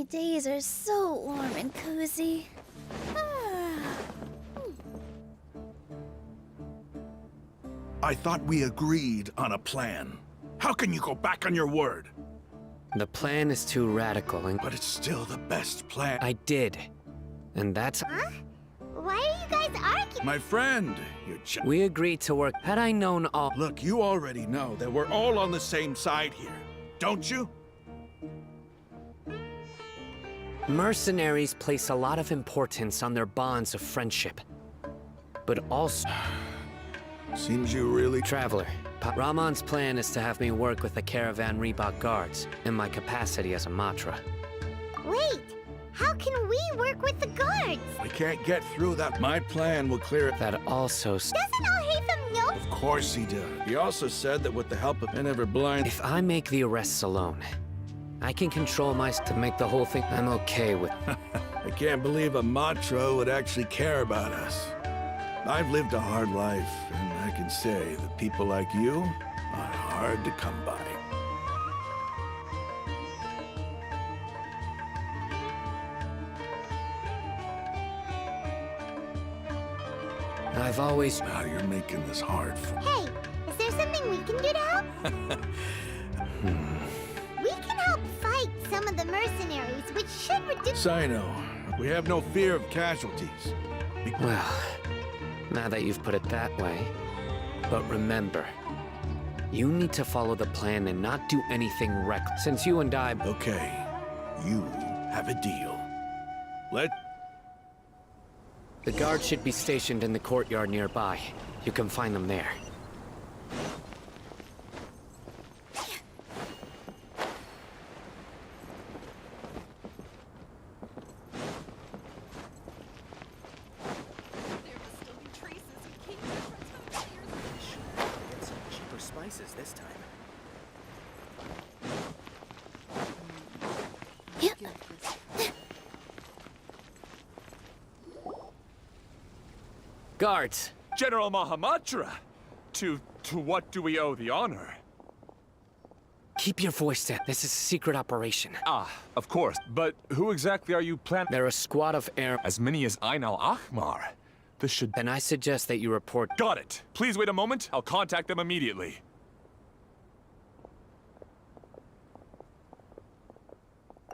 sunny days are so warm and cozy. I thought we agreed on a plan. How can you go back on your word? The plan is too radical and... But it's still the best plan. I did. And that's... Huh? Why are you guys arguing? My friend, We agreed to work. Had I known all... Look, you already know that we're all on the same side here, don't you? Mercenaries place a lot of importance on their bonds of friendship. But also... Seems you really... Traveler, Rahman's plan is to have me work with the Caravan Reebok guards in my capacity as a Matra. Wait, how can we work with the guards? We can't get through that. My plan will clear it. That also... Doesn't Al-Haytham know? Of course he did. He also said that with the help of an ever-blind... If I make the arrests alone, I can control to make the whole thing. I'm okay with... I can't believe a Matra would actually care about us. I've lived a hard life, and I can say that people like you are hard to come by. I've always... Now you're making this hard for... Hey, is there something we can do to help? We can help fight some of the mercenaries, which should reduce... Sino, we have no fear of casualties. Well, now that you've put it that way. But remember, you need to follow the plan and not do anything reckless. Since you and I... Okay, you have a deal. The guards should be stationed in the courtyard nearby. You can find them there. This time. Guards! General Mahamatra! To what do we owe the honor? Keep your voice down. This is a secret operation. Ah, of course. But who exactly are you planning? They're a squad of air... As many as Ain al-Ahmar. This should... Then I suggest that you report... Got it. Please wait a moment. I'll contact them immediately.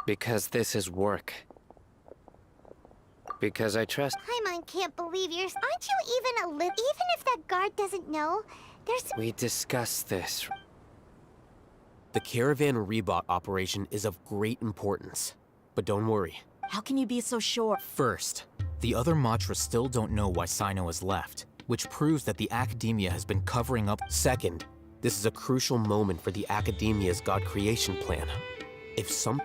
Because this is work. Because I trust... Paimon can't believe yours. Aren't you even a Even if that guard doesn't know, there's... We discussed this. The Caravan Reebok operation is of great importance. But don't worry. How can you be so sure? First, the other Matra still don't know why Sino has left, which proves that the Academia has been covering up. Second, this is a crucial moment for the Academia's God creation plan.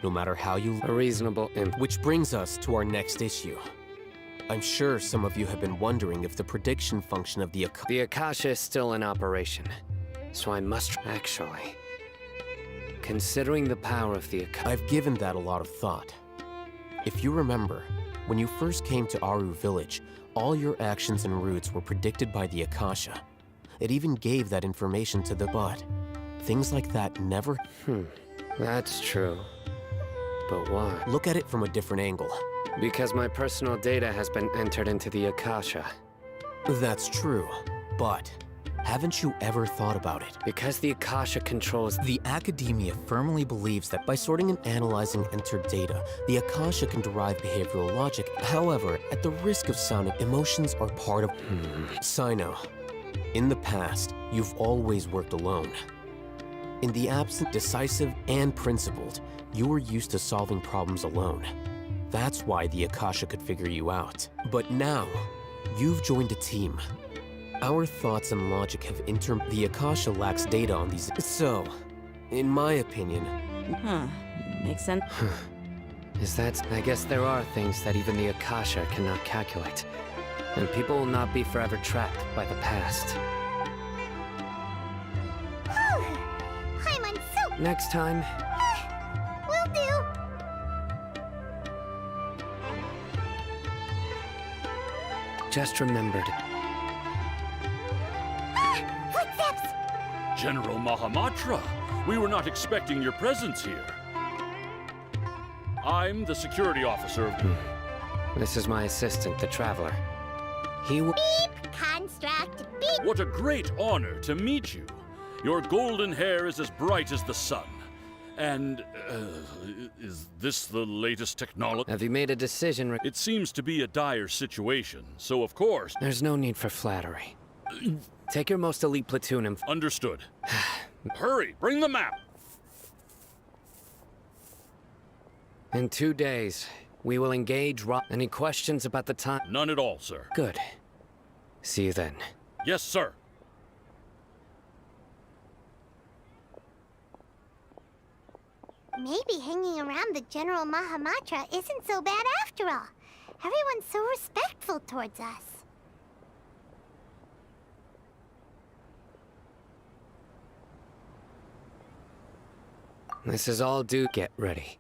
No matter how you... A reasonable imp. Which brings us to our next issue. I'm sure some of you have been wondering if the prediction function of the The Akasha is still in operation. So I must... Actually... Considering the power of the Akasha... I've given that a lot of thought. If you remember, when you first came to Aru Village, all your actions and routes were predicted by the Akasha. It even gave that information to the Bud. Things like that never... That's true. But why? Look at it from a different angle. Because my personal data has been entered into the Akasha. That's true, but haven't you ever thought about it? Because the Akasha controls... The Academia firmly believes that by sorting and analyzing entered data, the Akasha can derive behavioral logic. However, at the risk of sounding, emotions are part of... Sino, in the past, you've always worked alone. In the absent, decisive, and principled, you were used to solving problems alone. That's why the Akasha could figure you out. But now, you've joined a team. Our thoughts and logic have The Akasha lacks data on these... So, in my opinion... Makes sense. I guess there are things that even the Akasha cannot calculate. And people will not be forever trapped by the past. Next time... Will do! Just remembered. Footsteps! General Mahamatra, we were not expecting your presence here. I'm the security officer of... This is my assistant, the Traveler. He will... Beep! Construct! Beep! What a great honor to meet you. Your golden hair is as bright as the sun. And, is this the latest technology? Have you made a decision? It seems to be a dire situation, so of course... There's no need for flattery. Take your most elite platoon and... Understood. Hurry, bring the map! In 2 days, we will engage Any questions about the time? None at all, sir. Good. See you then. Yes, sir. Maybe hanging around the General Mahamatra isn't so bad after all. Everyone's so respectful towards us. This is all due. Get ready.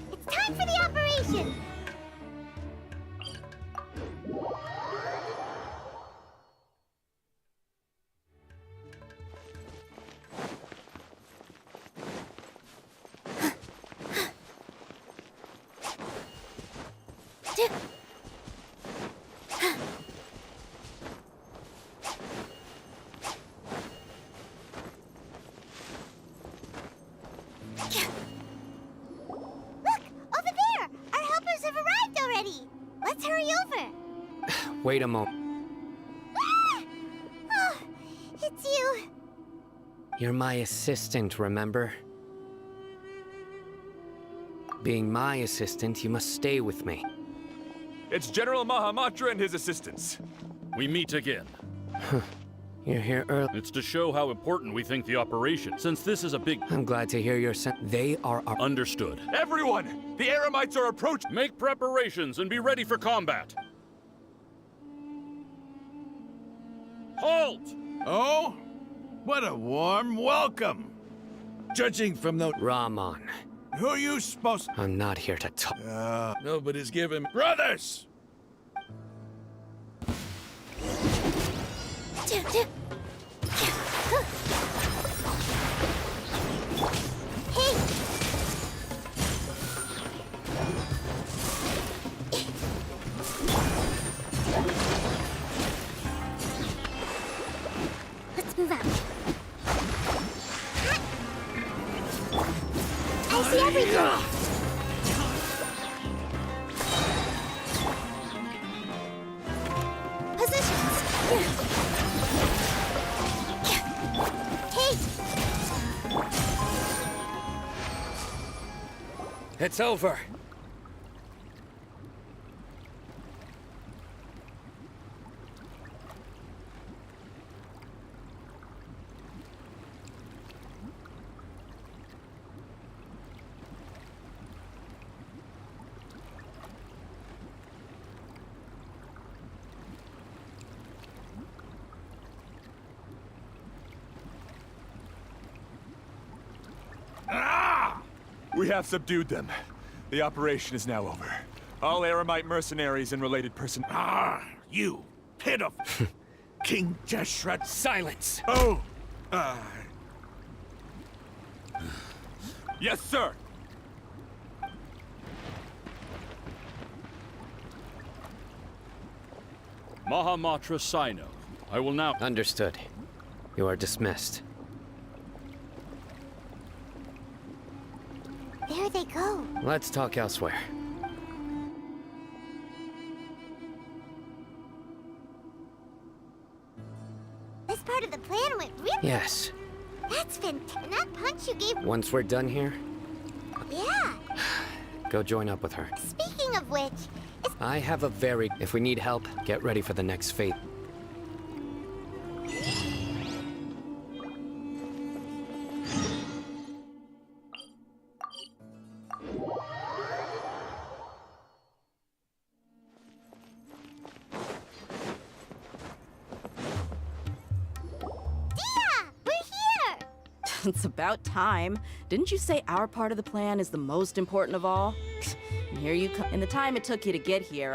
It's time for the operation! Wait a moment. Ah! Oh, it's you. You're my assistant, remember? Being my assistant, you must stay with me. It's General Mahamatra and his assistants. We meet again. You're here early. It's to show how important we think the operation, since this is a big... I'm glad to hear your They are our... Understood. Everyone! The Eremites are approaching! Make preparations and be ready for combat. Halt! Oh? What a warm welcome! Judging from the... Rahman. Who are you supposed... I'm not here to talk. Nobody's giving... Brothers! Let's move out. I see everything. Positions. Hey. It's over. We have subdued them. The operation is now over. All Eremite mercenaries and related You pitiful... King Jeshret... Silence! Oh! Yes, sir! Mahamatra Sino. I will now... Understood. You are dismissed. There they go? Let's talk elsewhere. This part of the plan went really... Yes. That's fantastic. And that punch you gave... Once we're done here, Yeah. go join up with her. Speaking of which, I have a very... If we need help, get ready for the next fate. we're here! It's about time. Didn't you say our part of the plan is the most important of all? And here you come. In the time it took you to get here,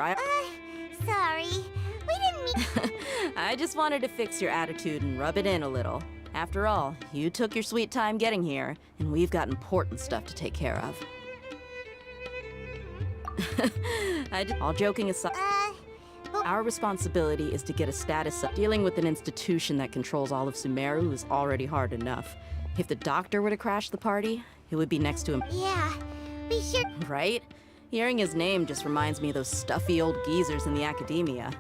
Sorry. We didn't mean... I just wanted to fix your attitude and rub it in a little. After all, you took your sweet time getting here, and we've got important stuff to take care of. All joking aside, our responsibility is to get a status up. Dealing with an institution that controls all of Sumeru is already hard enough. If the doctor were to crash the party, it would be next to him. Yeah, we sure... Right? Hearing his name just reminds me of those stuffy old geezers in the academia.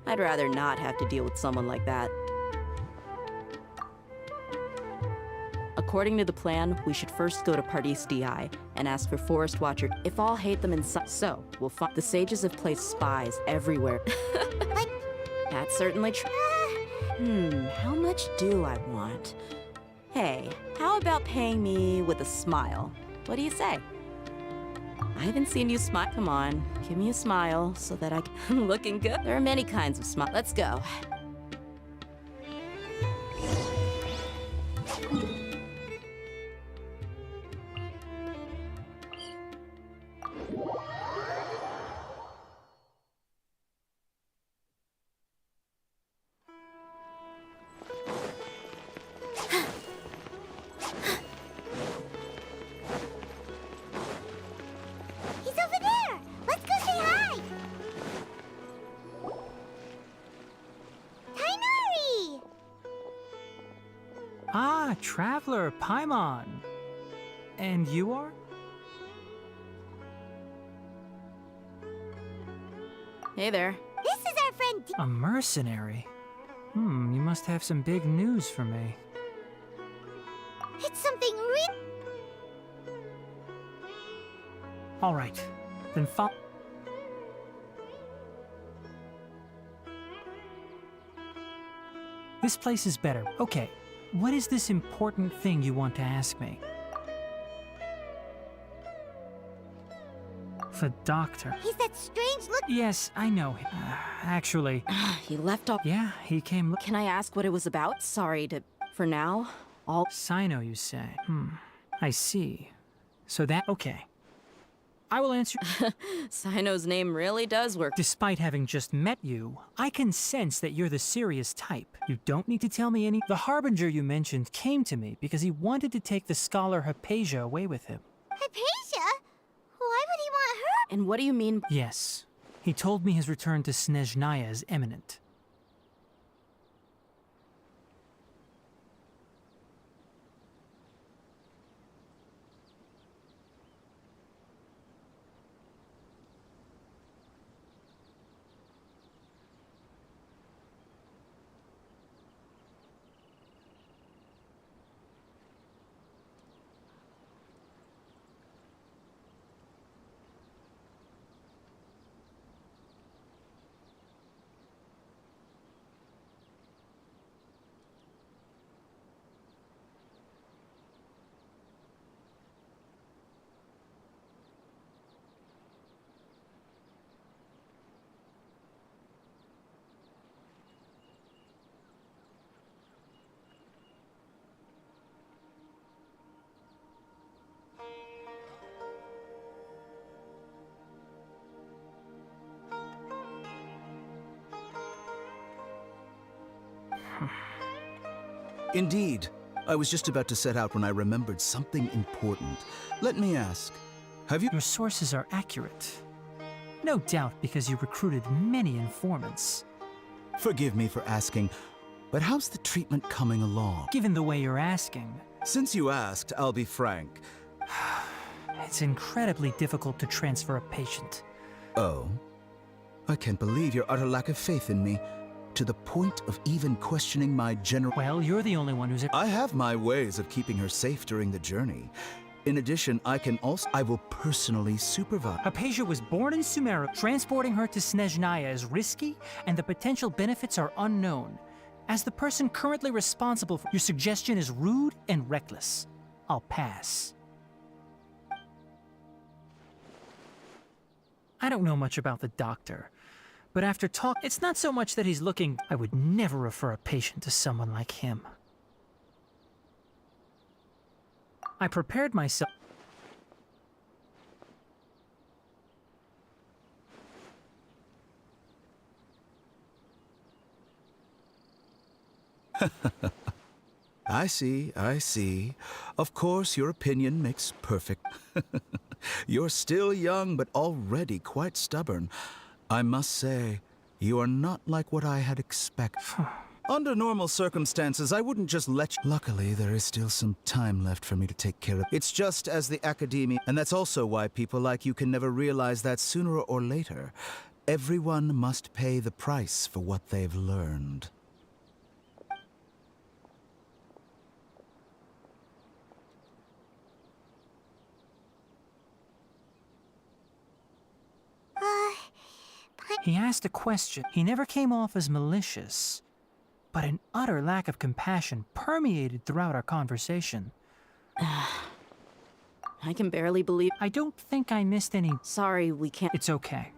I'd rather not have to deal with someone like that. According to the plan, we should first go to Pardis DI and ask for Forest Watcher. If all hate them inside, so we'll find the sages have placed spies everywhere. That's certainly true. How much do I want? Hey, how about paying me with a smile? What do you say? I haven't seen you smile. Come on, give me a smile so that I'm looking good. There are many kinds of smile. Let's go. He's over there! Let's go say hi! Tainari! Ah, Traveler, Paimon. And you are? Hey there. This is our friend A mercenary? You must have some big news for me. It's something real... All right, then This place is better. Okay, what is this important thing you want to ask me? The doctor. He's that strange look... Yes, I know him. Actually, He left off. yeah, he came. Can I ask what it was about? Sorry to... For now, all... Sino, you say? I see. So that... Okay. I will answer... Sino's name really does work. Despite having just met you, I can sense that you're the serious type. You don't need to tell me any... The Harbinger you mentioned came to me because he wanted to take the scholar Hypatia away with him. Hypatia? Why would he want her? And what do you mean? Yes. He told me his return to Snezhnaya is imminent. Indeed. I was just about to set out when I remembered something important. Let me ask, have you... Your sources are accurate. No doubt because you recruited many informants. Forgive me for asking, but how's the treatment coming along? Given the way you're asking. Since you asked, I'll be frank. It's incredibly difficult to transfer a patient. Oh? I can't believe your utter lack of faith in me, to the point of even questioning my general... Well, you're the only one who's... I have my ways of keeping her safe during the journey. In addition, I will personally supervise. Hypatia was born in Sumeru. Transporting her to Snezhnaya is risky, and the potential benefits are unknown. As the person currently responsible for... Your suggestion is rude and reckless. I'll pass. I don't know much about the doctor, but after talk, it's not so much that he's looking... I would never refer a patient to someone like him. I prepared myself... I see. Of course, your opinion makes perfect. You're still young, but already quite stubborn. I must say, you are not like what I had expected. Under normal circumstances, I wouldn't just let you... Luckily, there is still some time left for me to take care of... It's just as the academia... And that's also why people like you can never realize that sooner or later, everyone must pay the price for what they've learned. He asked a question. He never came off as malicious, but an utter lack of compassion permeated throughout our conversation. I can barely believe... I don't think I missed any... Sorry, we can't... It's okay.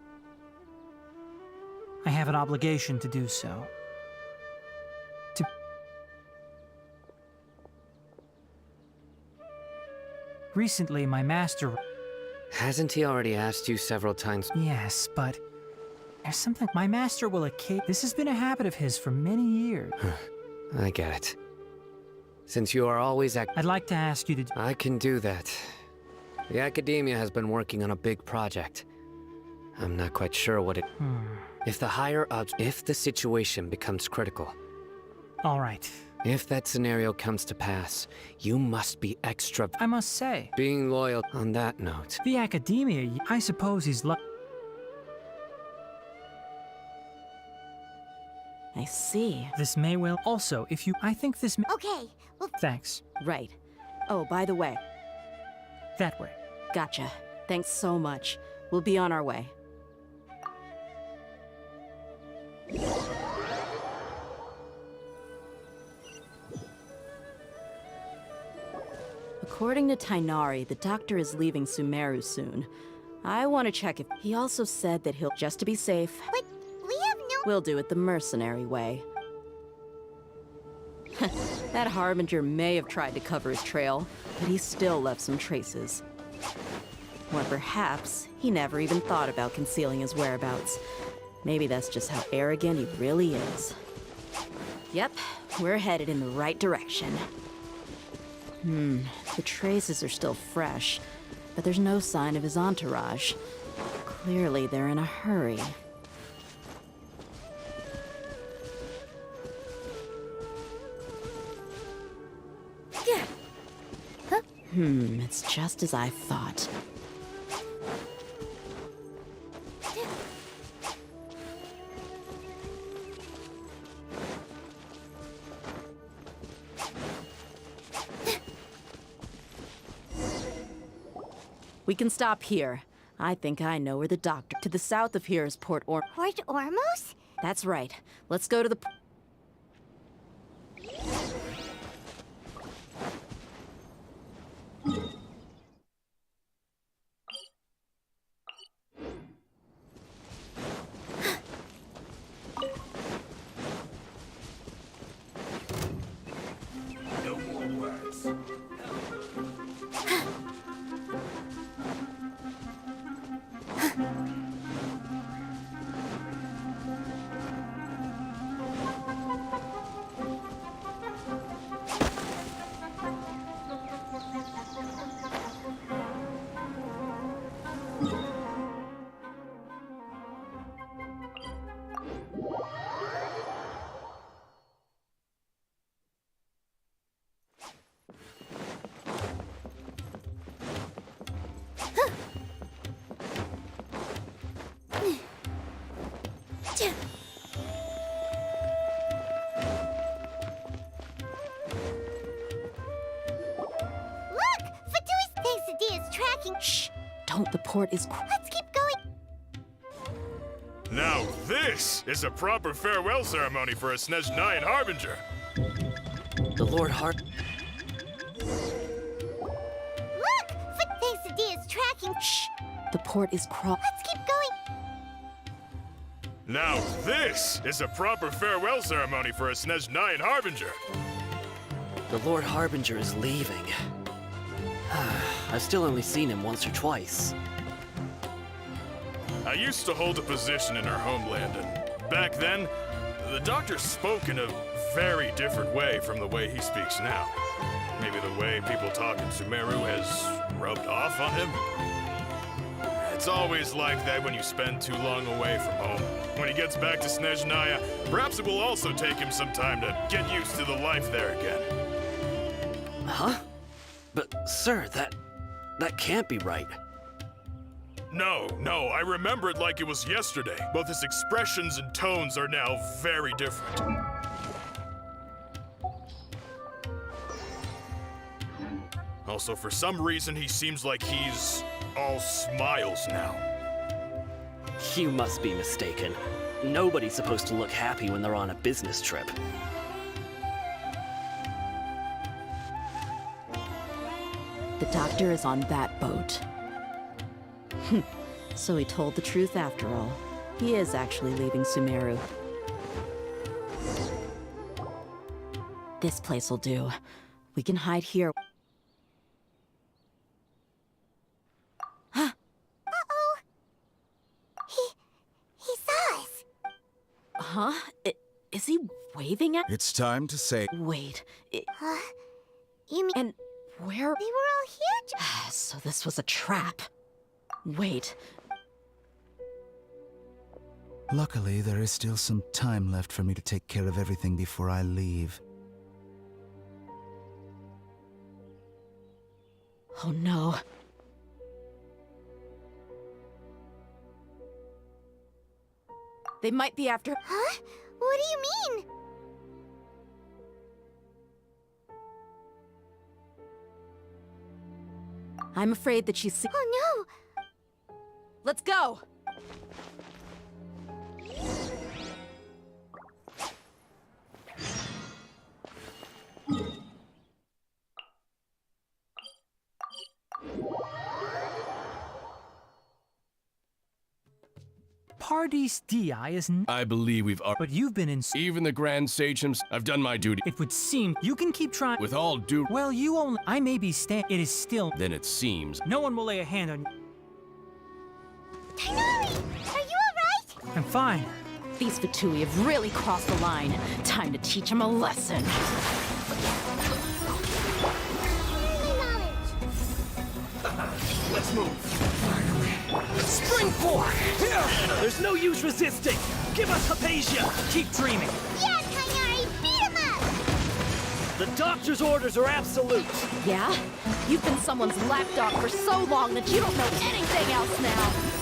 I have an obligation to do so. Recently, my master... Hasn't he already asked you several times? Yes, but... There's something... My master will This has been a habit of his for many years. I get it. Since you are always I'd like to ask you to... I can do that. The academia has been working on a big project. I'm not quite sure what it... If the higher-ups... If the situation becomes critical... All right. If that scenario comes to pass, you must be extra... I must say... Being loyal on that note... The academia, I suppose he's I see. This may well... Also, if you... I think this may... Okay, well... Thanks. Right. Oh, by the way. That way. Gotcha. Thanks so much. We'll be on our way. According to Tainari, the doctor is leaving Sumeru soon. I want to check if... He also said that he'll... Just to be safe... But we have no... We'll do it the mercenary way. That Harbinger may have tried to cover his trail, but he still left some traces. Or perhaps he never even thought about concealing his whereabouts. Maybe that's just how arrogant he really is. Yep, we're headed in the right direction. The traces are still fresh, but there's no sign of his entourage. Clearly, they're in a hurry. It's just as I thought. We can stop here. I think I know where the doctor... To the south of here is Port Ormos? That's right. Let's go to the... Don't. The port is. Let's keep going. Now this is a proper farewell ceremony for a Snezhnayan harbinger. The Lord Hart. Look! Footface is tracking. Shh! The port is Let's keep going. Now this is a proper farewell ceremony for a Snezhnayan harbinger. The Lord Harbinger is leaving. I've still only seen him once or twice. I used to hold a position in our homeland, and back then, the doctor spoke in a very different way from the way he speaks now. Maybe the way people talk in Sumeru has rubbed off on him? It's always like that when you spend too long away from home. When he gets back to Snezhnaya, perhaps it will also take him some time to get used to the life there again. Huh? But, sir, that can't be right. No, I remember it like it was yesterday. Both his expressions and tones are now very different. Also, for some reason, he seems like he's all smiles now. You must be mistaken. Nobody's supposed to look happy when they're on a business trip. The doctor is on that boat. So he told the truth after all. He is actually leaving Sumeru. This place will do. We can hide here. Uh-oh. He saw us. Huh? Is he waving at? It's time to say. Wait. You mean... And where? They were all here. So this was a trap. Wait. Luckily, there is still some time left for me to take care of everything before I leave. Oh no. They might be after. Huh? What do you mean? I'm afraid that she's. Oh no! Let's go! Pardes DI is I believe we've but you've been in even the Grand Sage himself. I've done my duty. It would seem you can keep trying. With all due. Well, you only. I may be It is still. Then it seems. No one will lay a hand on you. Tainari! Are you alright? I'm fine. These Fatui have really crossed the line. Time to teach them a lesson. Let's move. Springboard! There's no use resisting! Give us Hypatia! Keep dreaming! Yeah, Tainari! Beat him up! The doctor's orders are absolute! Yeah? You've been someone's lapdog for so long that you don't know anything else now!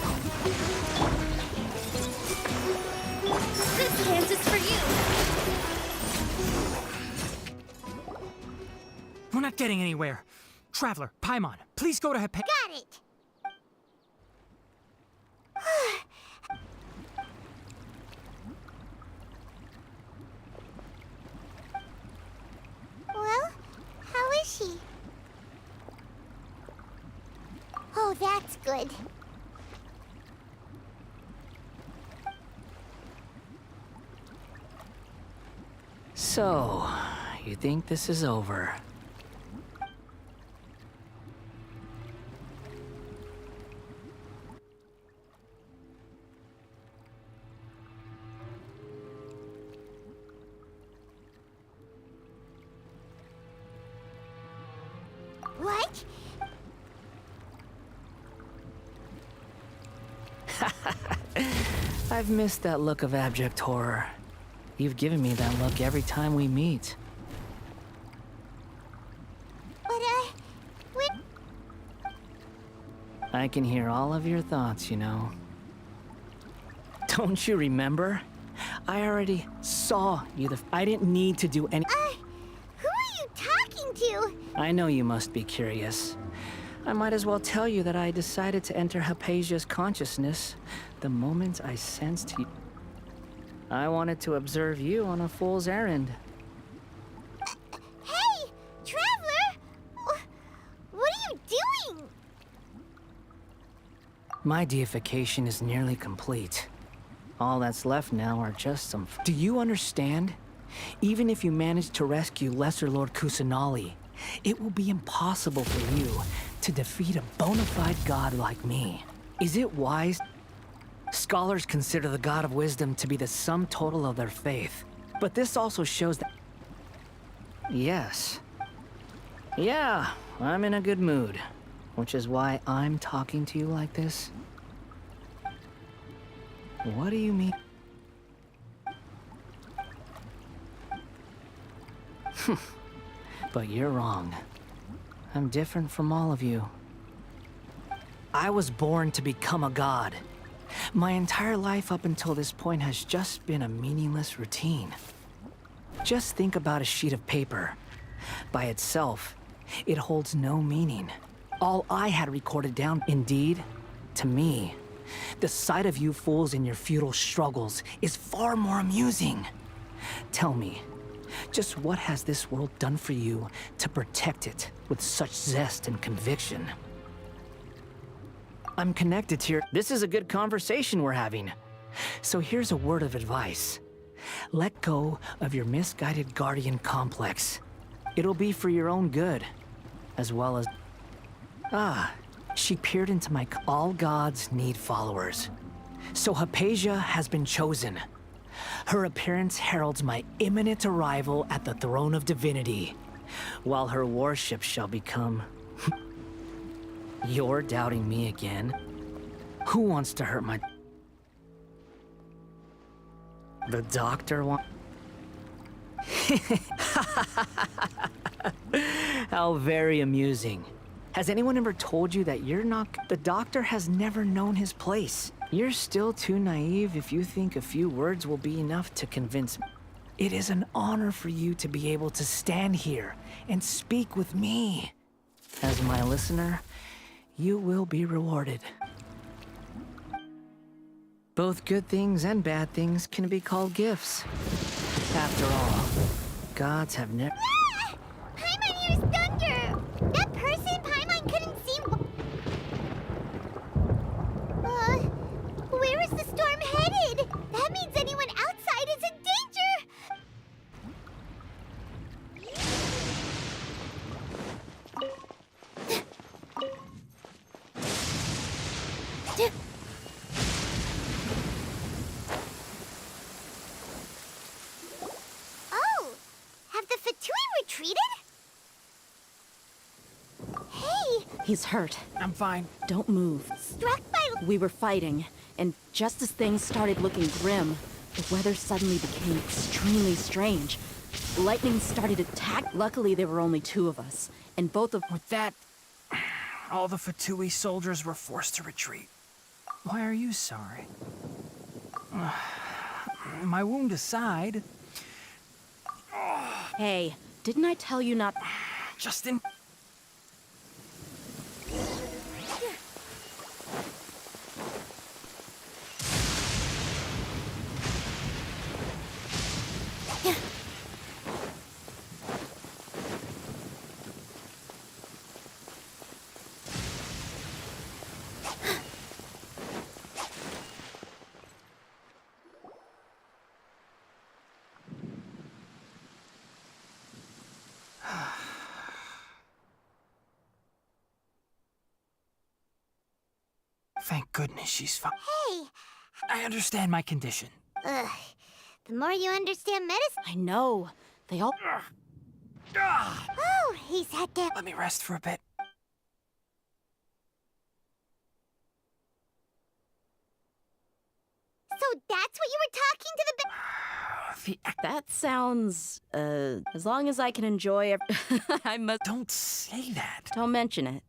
This dance is for you! We're not getting anywhere. Traveler, Paimon, please go to Got it! Well, how is she? Oh, that's good. So, you think this is over? What? I've missed that look of abject horror. You've given me that look every time we meet. But, when... I can hear all of your thoughts, you know. Don't you remember? I already saw you I didn't need to do any- who are you talking to? I know you must be curious. I might as well tell you that I decided to enter Hypatia's consciousness the moment I sensed you. I wanted to observe you on a fool's errand. Hey, Traveler! What are you doing? My deification is nearly complete. All that's left now are just some... Do you understand? Even if you manage to rescue Lesser Lord Kusanali, it will be impossible for you to defeat a bona fide god like me. Is it wise? Scholars consider the god of wisdom to be the sum total of their faith. But this also shows that... Yes. Yeah, I'm in a good mood. Which is why I'm talking to you like this. What do you mean? But you're wrong. I'm different from all of you. I was born to become a god. My entire life up until this point has just been a meaningless routine. Just think about a sheet of paper. By itself, it holds no meaning. All I had recorded down, indeed, to me, the sight of you fools in your futile struggles is far more amusing. Tell me, just what has this world done for you to protect it with such zest and conviction? I'm connected to your... This is a good conversation we're having. So here's a word of advice. Let go of your misguided guardian complex. It'll be for your own good, as well as... Ah, she peered into my... All gods need followers. So Hypatia has been chosen. Her appearance heralds my imminent arrival at the throne of divinity, while her worship shall become... You're doubting me again? Who wants to hurt my... The doctor want... How very amusing. Has anyone ever told you that you're not... The doctor has never known his place. You're still too naive if you think a few words will be enough to convince me. It is an honor for you to be able to stand here and speak with me. As my listener, you will be rewarded. Both good things and bad things can be called gifts. After all, gods have never... Ah! Paimon hears thunder! That person Paimon couldn't see... Where is the storm headed? That means anyone outside is in danger! Oh! Have the Fatui retreated? Hey! He's hurt. I'm fine. Don't move. Struck by... We were fighting, and just as things started looking grim, the weather suddenly became extremely strange. Lightning started to attack. Luckily, there were only two of us, and both of... With that, all the Fatui soldiers were forced to retreat. Why are you sorry? My wound aside... Hey, didn't I tell you not... Justin? Thank goodness she's fine. Hey! I understand my condition. Ugh. The more you understand medicine... I know. They all... Oh, he sat down. Let me rest for a bit. So that's what you were talking to the... That sounds, as long as I can enjoy I must... Don't say that. Don't mention it.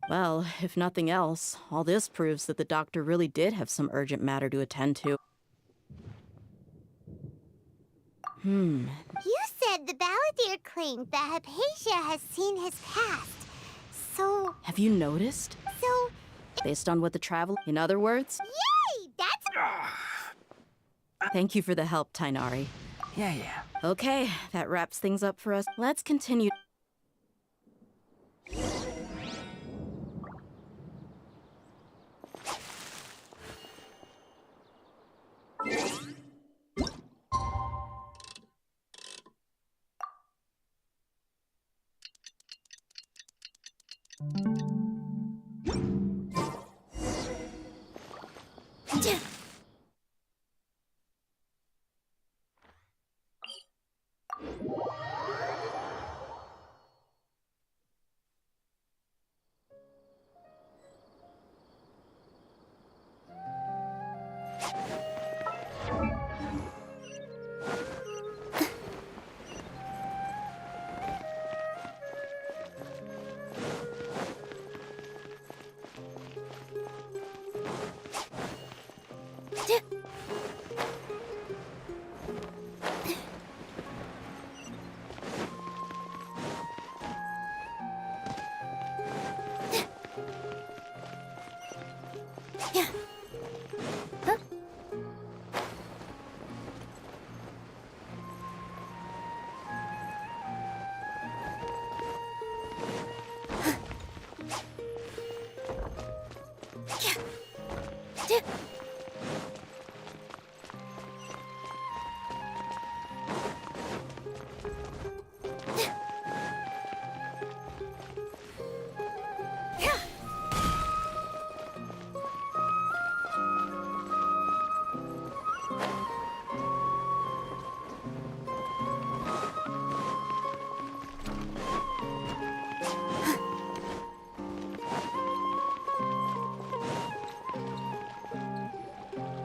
Well, if nothing else, all this proves that the doctor really did have some urgent matter to attend to. You said the balladeer claimed that Hypatia has seen his past. So... Have you noticed? So... Based on what the travel... In other words? Yay! That's... Thank you for the help, Tainari. Yeah. Okay, that wraps things up for us. Let's continue.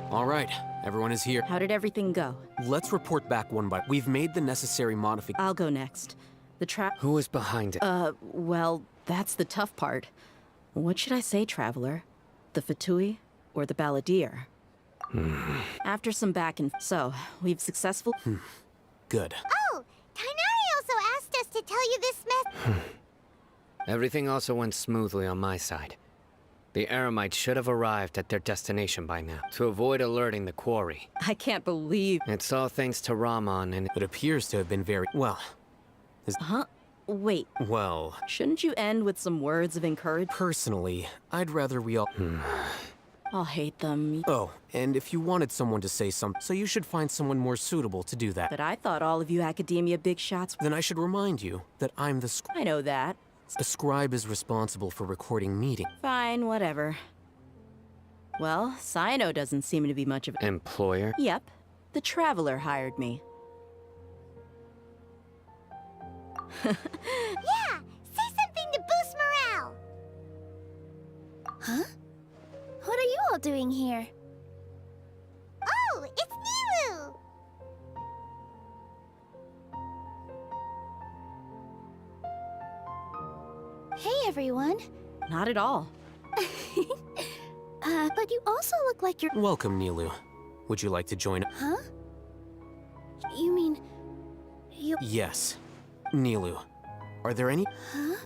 All right, everyone is here. How did everything go? Let's report back one by. We've made the necessary modifications. I'll go next. The Who is behind it? Well, that's the tough part. What should I say, Traveler? The Fatui or the Balladeer? After some back and... So, we've successful... Good. Oh! Tainari also asked us to tell you this mess... Everything also went smoothly on my side. The Eremites should have arrived at their destination by now, to avoid alerting the quarry. I can't believe... It's all thanks to Rahman and... It appears to have been very... Well... Huh? Wait, Well... shouldn't you end with some words of encouragement? Personally, I'd rather we all... I'll hate them. Oh, and if you wanted someone to say something, so you should find someone more suitable to do that. But I thought all of you academia big shots... Then I should remind you that I'm the I know that. The scribe is responsible for recording meetings. Fine, whatever. Well, Sino doesn't seem to be much of an... Employer? Yep. The Traveler hired me. Yeah! Say something to boost morale! Huh? What are you all doing here? Oh, it's Nilu! Hey, everyone. Not at all. But you also look like you're... Welcome, Nilu. Would you like to join? Huh? You mean... you... Yes. Nilu. Are there any... Huh?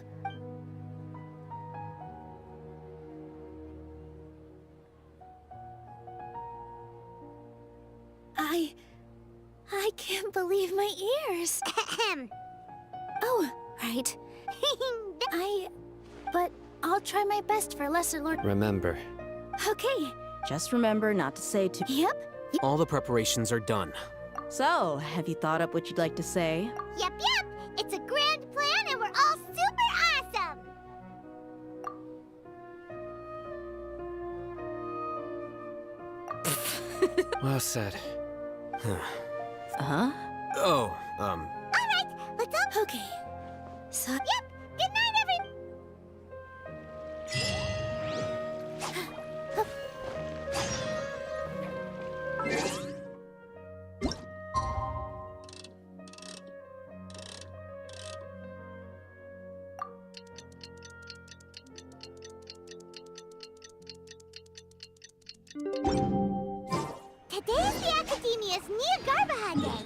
I can't believe my ears. Oh, right. But I'll try my best for Lesser Lord. Remember. Okay. Just remember not to say too... Yep. All the preparations are done. So, have you thought up what you'd like to say? Yep. It's a grand plan and we're all super awesome! Well said. Huh? Oh, Alright, let's all... Okay. So... Yep! Good night, Today is the Academia's Nia Garbaha Day.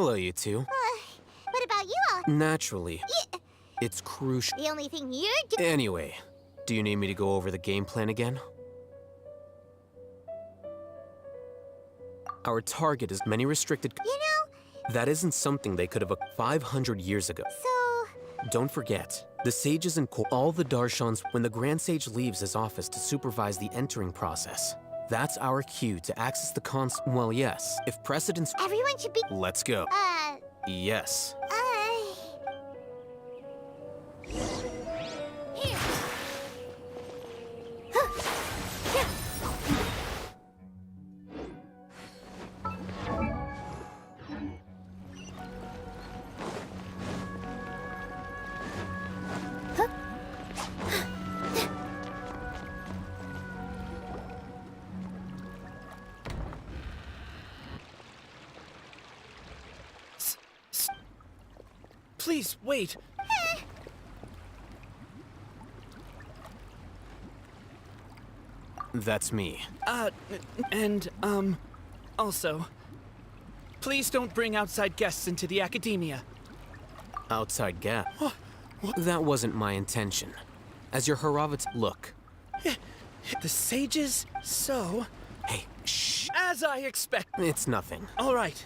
Hello, you two. What about you all? Naturally, it's crucial. The only thing you're doing... Anyway, do you need me to go over the game plan again? Our target is many restricted... You know... That isn't something they could have 500 years ago. So... Don't forget, the sages and all the Darshans, when the Grand Sage leaves his office to supervise the entering process, that's our cue to access the well, yes, if precedence... Everyone should be... Let's go. Yes. Here. Please, wait. That's me. Also, please don't bring outside guests into the academia. Outside gap. That wasn't my intention. As your Haravats look. The sages, so... Hey, shh. As I expect. It's nothing. All right.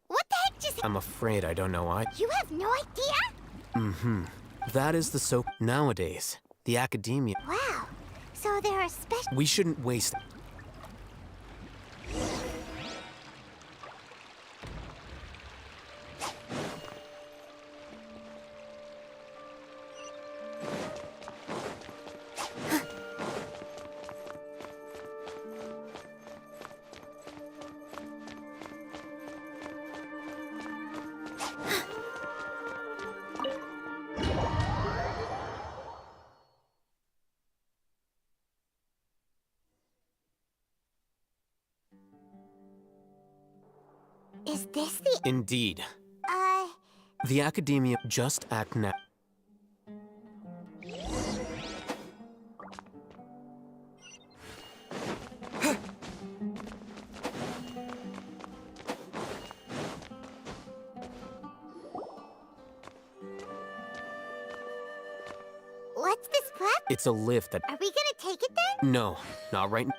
What the heck just... I'm afraid I don't know why. You have no idea? That is the nowadays. The academia. Wow. So there are special... We shouldn't waste... Is this the... Indeed. The academia just act now. What's this platform? It's a lift that... Are we gonna take it then? No, not right now.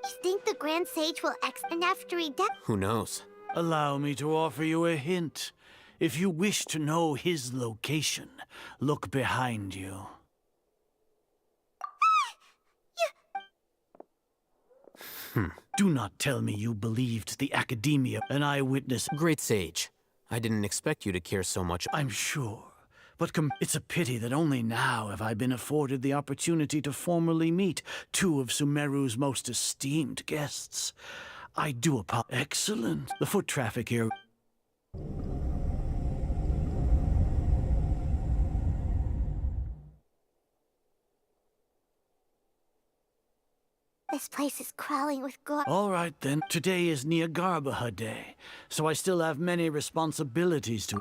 You think the Grand Sage will extend after he dies? Who knows? Allow me to offer you a hint. If you wish to know his location, look behind you. Do not tell me you believed the academia an eyewitness. Great Sage. I didn't expect you to care so much. I'm sure. But it's a pity that only now have I been afforded the opportunity to formally meet two of Sumeru's most esteemed guests. I do apologize. Excellent. The foot traffic here... This place is crawling with gore. All right, then. Today is Niagarbaha Day, so I still have many responsibilities to...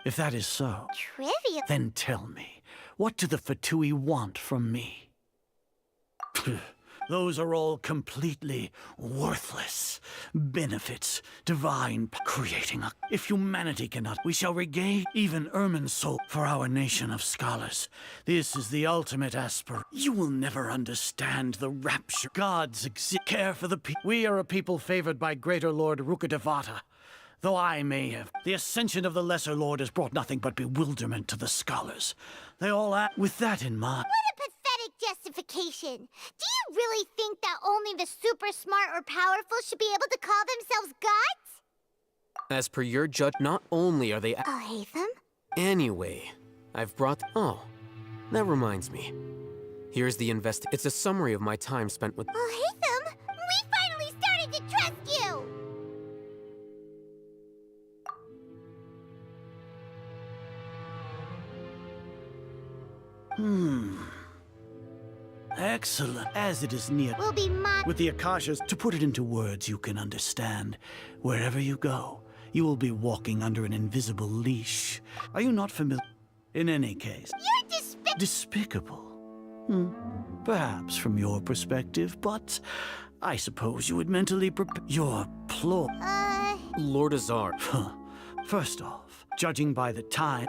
If that is so... Trivial. Then tell me, what do the Fatui want from me? Those are all completely worthless benefits, divine creating a... If humanity cannot, we shall regain even Ermin's soul for our nation of scholars. This is the ultimate aspir. You will never understand the rapture. Gods care for the people. We are a people favored by Greater Lord Rukadevata. Though I may have. The ascension of the Lesser Lord has brought nothing but bewilderment to the scholars. They all act with that in mind. What a pathetic justification. Do you really think that only the super smart or powerful should be able to call themselves gods? As per your judge, not only are they... I'll hate them. Anyway, I've brought... Oh, that reminds me. Here's the It's a summary of my time spent with... I'll hate them. We finally started to trust you. Excellent. As it is near... Will be mine. With the Akashas, to put it into words you can understand, wherever you go, You will be walking under an invisible leash. Are you not familiar? In any case... You're despicable. Perhaps from your perspective, but I suppose you would mentally prepare your ploy. Lord Azar. First off, judging by the time,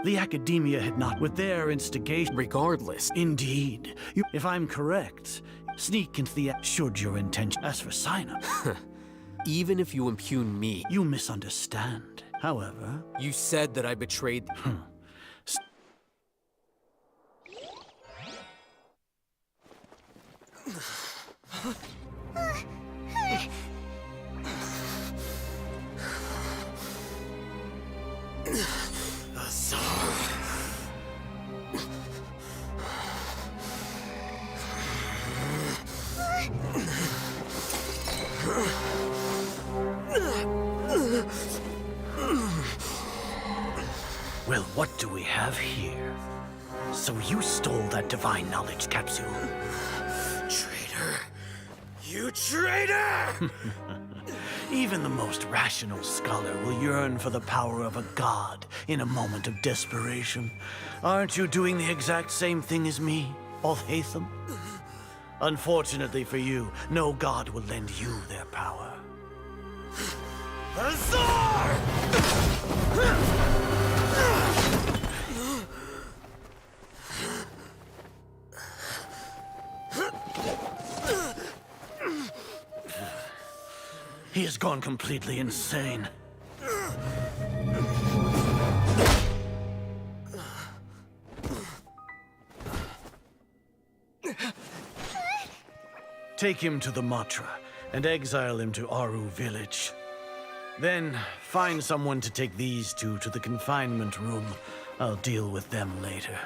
the Academia had not, with their instigation... Regardless. Indeed. If I'm correct, sneak into the... should your intention... As for sign-up... Even if you impugn me... You misunderstand. However... You said that I betrayed... Well, what do we have here? So you stole that divine knowledge capsule? Traitor! You traitor! Even the most rational scholar will yearn for the power of a god in a moment of desperation. Aren't you doing the exact same thing as me, Alhaitham? Unfortunately for you, no god will lend you their power. Azar! He has gone completely insane. Take him to the Matra and exile him to Aru village. Then find someone to take these two to the confinement room. I'll deal with them later.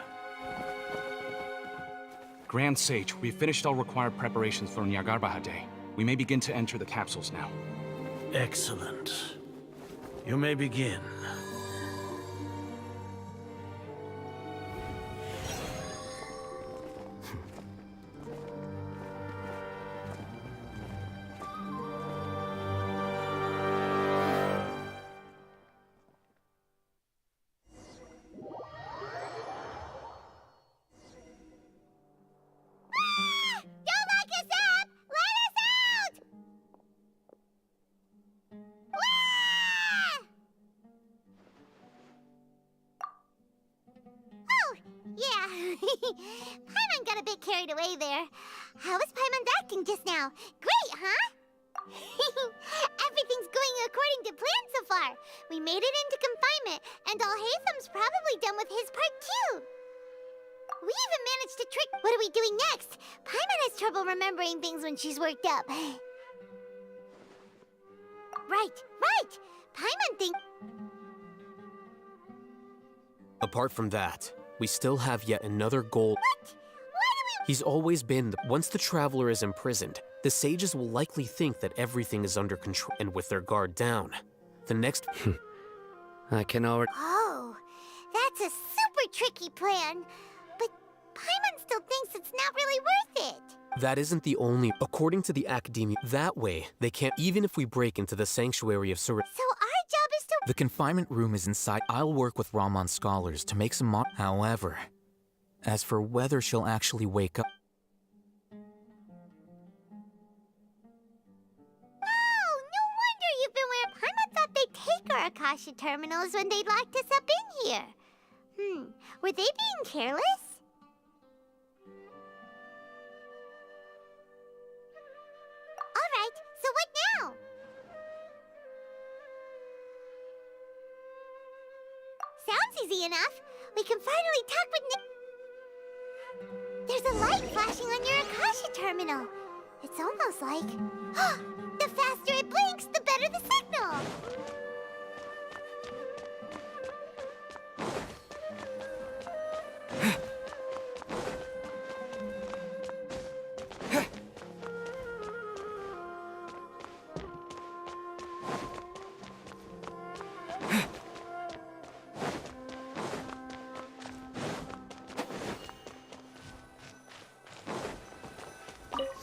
Grand Sage, we've finished all required preparations for Nyagarbha Day. We may begin to enter the capsules now. Excellent. You may begin. Paimon got a bit carried away there. How was Paimon's acting just now? Great, huh? Everything's going according to plan so far. We made it into confinement, and Alhaitham's probably done with his part too. We even managed to trick... What are we doing next? Paimon has trouble remembering things when she's worked up. Right. Paimon thinks... Apart from that, we still have yet another goal. What? Why do we... He's always been once the Traveler is imprisoned, the sages will likely think that everything is under control, and with their guard down, the next... I can already... Oh, that's a super tricky plan. But Paimon still thinks it's not really worth it. That isn't the only... According to the Academia, that way, they can't... Even if we break into the Sanctuary of Sur... So our job is to... The confinement room is inside. I'll work with Ramon's scholars to make some... However, as for whether she'll actually wake up... Oh, no wonder you've been wearing... Paimon thought they'd take our Akasha terminals when they locked us up in here. Were they being careless? Alright, so what now? Sounds easy enough. We can finally talk with There's a light flashing on your Akasha terminal. It's almost like... The faster it blinks, the better the signal!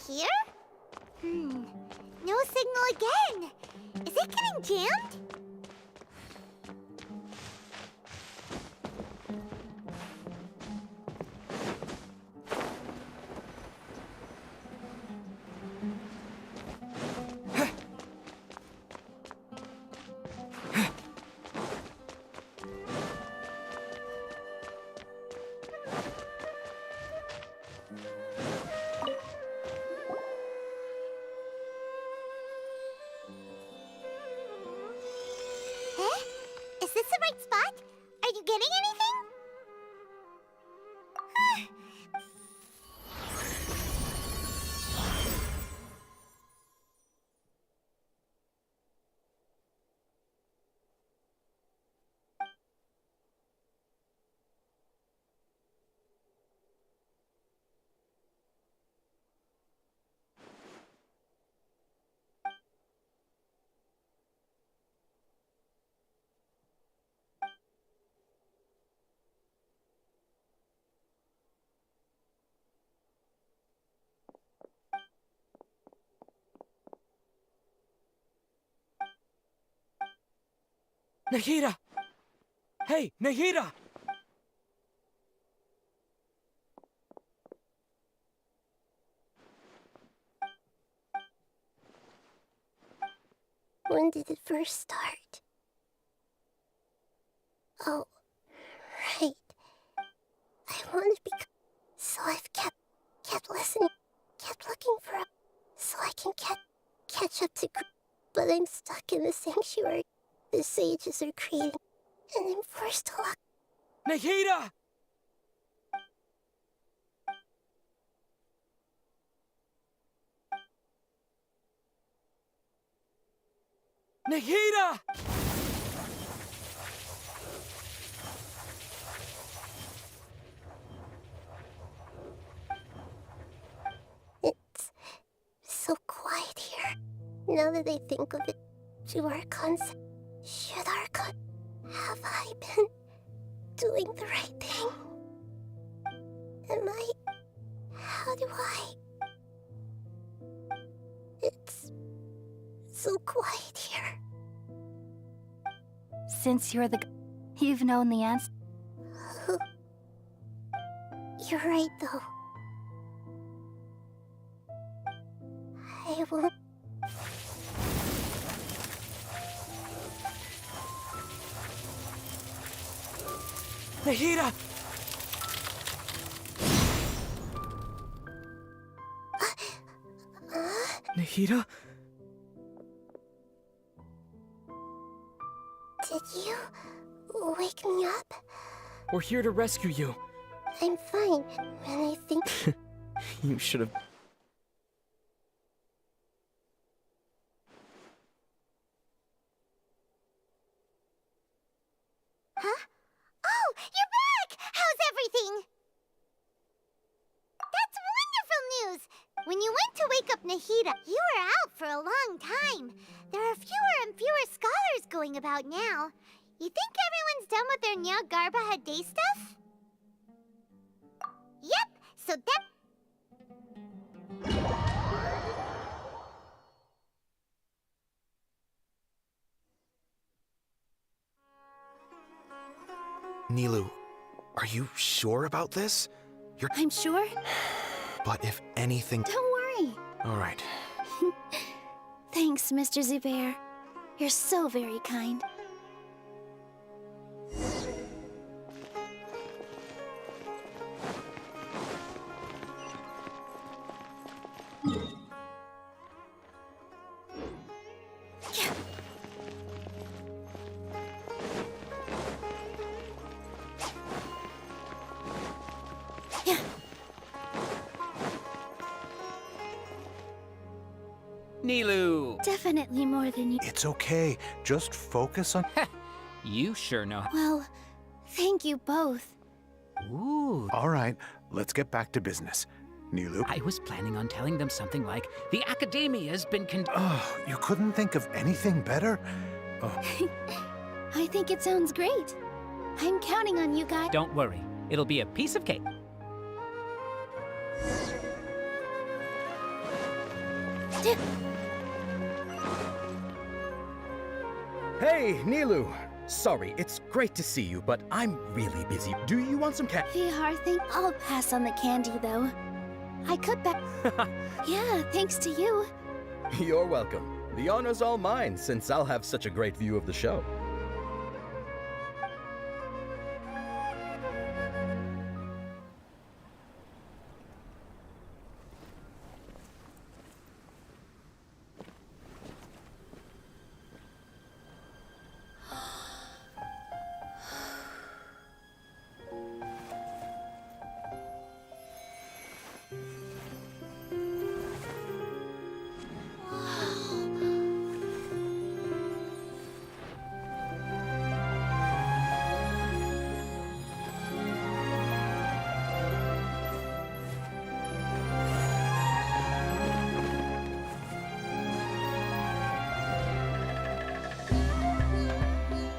Here? No signal again. Is it it getting jammed? Is this the right spot? Are you getting anything? Nahida! Hey, Nahida! When did it first start? Oh, right. I want to be... So I've kept listening, kept looking for a... So I can catch up to... But I'm stuck in the sanctuary the sages are creating, and I'm forced to lock... Nahida! Nahida! It's so quiet here. Now that I think of it, do Archons... Should Archon... Have I been doing the right thing? Am I... How do I... It's so quiet here. Since you're the... You've known the answer. You're right, though. I won't... Nahida! Nahida? Did you wake me up? We're here to rescue you. I'm fine, and I think... You should have... Huh? Oh, you're back! How's everything? That's wonderful news! When you went to wake up Nahida, you were out for a long time. There are fewer and fewer scholars going about now. You think everyone's done with their Nyargarba Day stuff? Yep, so that... Nilu, are you sure about this? I'm sure. But if anything... Don't worry. All right. Thanks, Mr. Zubair. You're so very kind. Nilu! Definitely more than you. It's okay. Just focus on... You sure know. Well, thank you both. Ooh. All right, let's get back to business. Nilu? I was planning on telling them something like, the Academia has been Oh, you couldn't think of anything better? Oh. I think it sounds great. I'm counting on you guys. Don't worry. It'll be a piece of cake. Hey, Nilu. Sorry, it's great to see you, but I'm really busy. Do you want some candy? Vihar, I'll pass on the candy, though. I could Yeah, thanks to you. You're welcome. The honor's all mine, since I'll have such a great view of the show.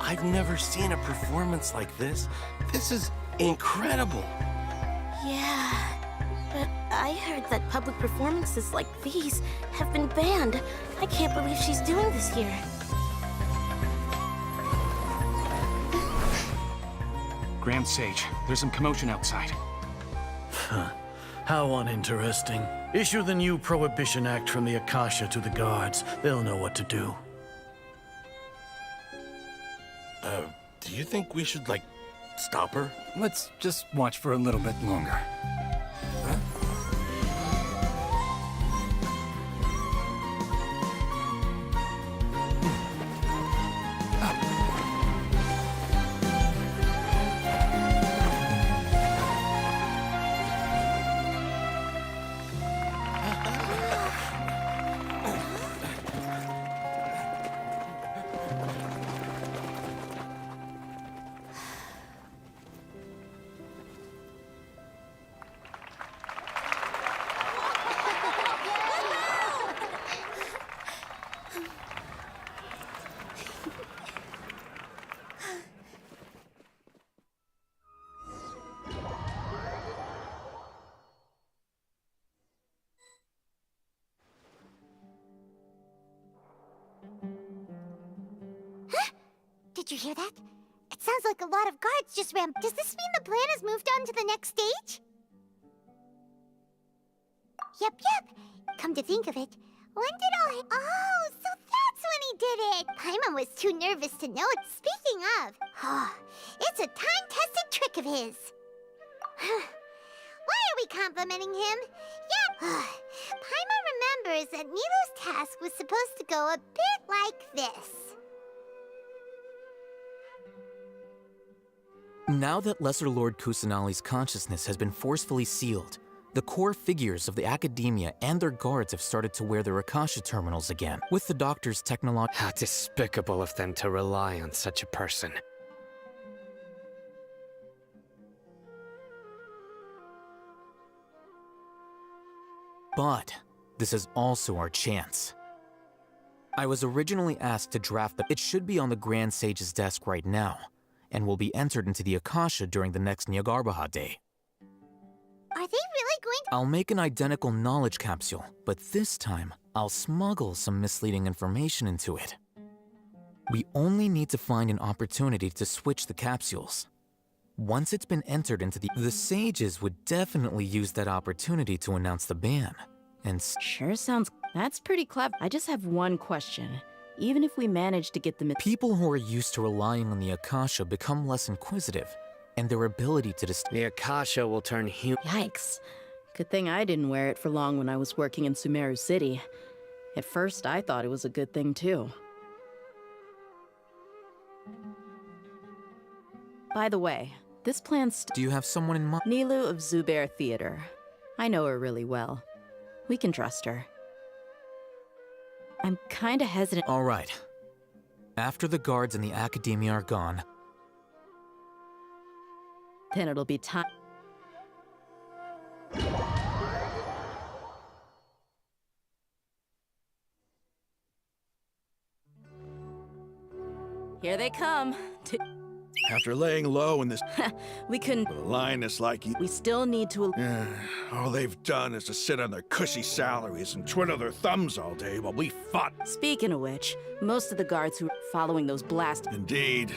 I've never seen a performance like this. This is incredible. Yeah, but I heard that public performances like these have been banned. I can't believe she's doing this here. Grand Sage, there's some commotion outside. How uninteresting. Issue the new Prohibition Act from the Akasha to the guards. They'll know what to do. Do you think we should, like, stop her? Let's just watch for a little bit longer. Did you hear that? It sounds like a lot of guards just ran. Does this mean the plan has moved on to the next stage? Yep. Come to think of it, when did all... Oh, so that's when he did it! Paimon was too nervous to know it. Speaking of... it's a time-tested trick of his. Why are we complimenting him? Yeah, Paimon remembers that Nilu's task was supposed to go a bit like this. Now that Lesser Lord Kusanali's consciousness has been forcefully sealed, the core figures of the academia and their guards have started to wear their Akasha terminals again. With the doctor's technology... How despicable of them to rely on such a person. But this is also our chance. I was originally asked to draft it should be on the Grand Sage's desk right now, and will be entered into the Akasha during the next Nyargarbaha Day. Are they really going to... I'll make an identical knowledge capsule, but this time, I'll smuggle some misleading information into it. We only need to find an opportunity to switch the capsules. Once it's been entered into the sages would definitely use that opportunity to announce the ban, and... Sure sounds... That's pretty clever. I just have one question. Even if we manage to get them... People who are used to relying on the Akasha become less inquisitive, and their ability to The Akasha will turn human... Yikes. Good thing I didn't wear it for long when I was working in Sumeru City. At first, I thought it was a good thing, too. By the way, this plan's... Do you have someone in mind? Nilu of Zubair Theater. I know her really well. We can trust her. I'm kinda hesitant... All right. After the guards and the academia are gone... Then it'll be time... Here they come. After laying low in this We couldn't. lioness like you, We still need to. all they've done is to sit on their cushy salaries and twiddle their thumbs all day while we fought. Speaking of which, most of the guards who are following those blasts. Indeed,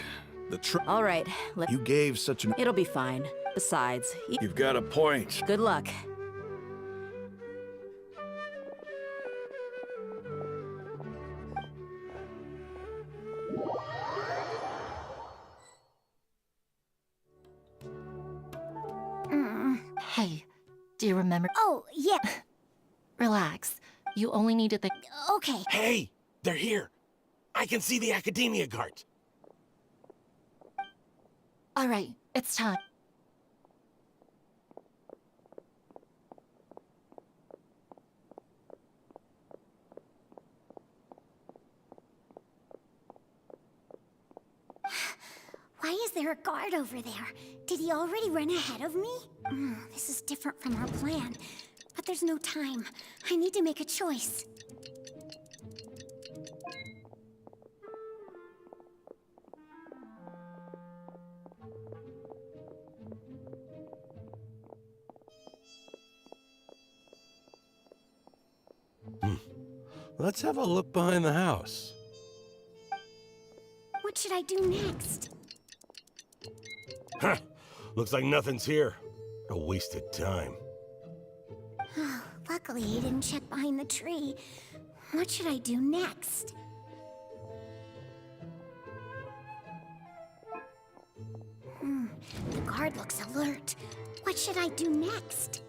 All right, you gave such an. It'll be fine. Besides, You've got a point. good luck. Hey, do you remember? Oh, yeah. Relax. You only needed the. Okay. Hey, they're here. I can see the Academia guards. All right, it's time. Why is there a guard over there? Did he already run ahead of me? This is different from our plan. But there's no time. I need to make a choice. Let's have a look behind the house. What should I do next? Huh. Looks like nothing's here. A wasted time. Luckily, he didn't check behind the tree. What should I do next? The guard looks alert. What should I do next?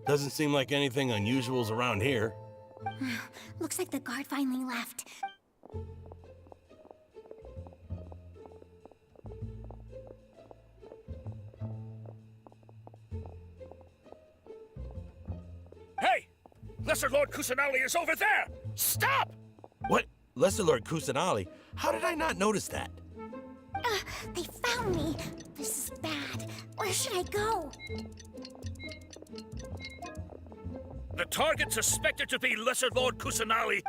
Doesn't seem like anything unusual's around here. Looks like the guard finally left. Hey! Lesser Lord Kusanali is over there! Stop! What? Lesser Lord Kusanali? How did I not notice that? They found me. This is bad. Where should I go? The target suspected to be Lesser Lord Kusanali.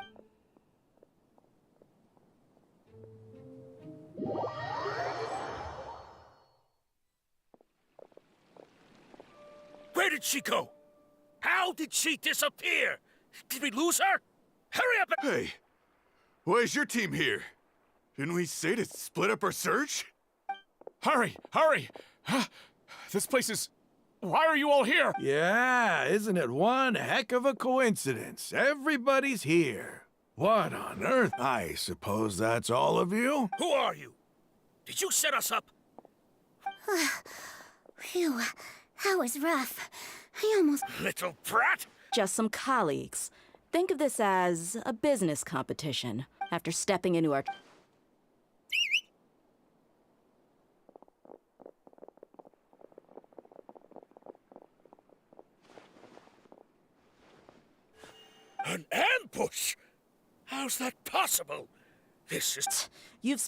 Where did she go? How did she disappear? Did we lose her? Hurry up! Hey, why is your team here? Didn't we say to split up our search? Hurry! Hurry! This place is... Why are you all here? Yeah, isn't it one heck of a coincidence? Everybody's here. What on earth? I suppose that's all of you? Who are you? Did you set us up? Phew, that was rough. I almost... Little brat! Just some colleagues. Think of this as a business competition. After stepping into our... An ambush? How's that possible? This is... You've...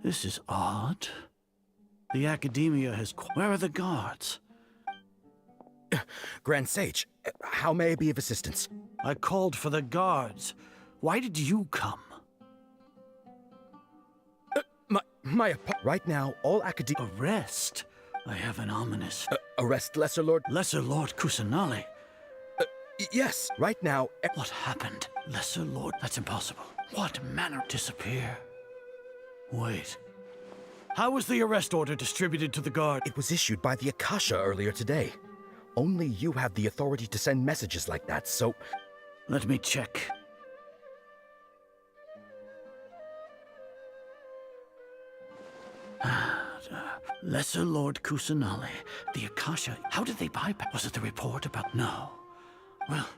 This is odd. The Academia has... Where are the guards? Grand Sage, how may I be of assistance? I called for the guards. Why did you come? Right now, all Academia... Arrest? I have an ominous... arrest Lesser Lord... Lesser Lord Kusanali? Yes, right now... What happened? Lesser Lord? That's impossible. What manner? Disappear? Wait. How was the arrest order distributed to the guard? It was issued by the Akasha earlier today. Only you have the authority to send messages like that, so... Let me check. Lesser Lord Kusanali, the Akasha. How did they bypass? Was it the report about... No. Well,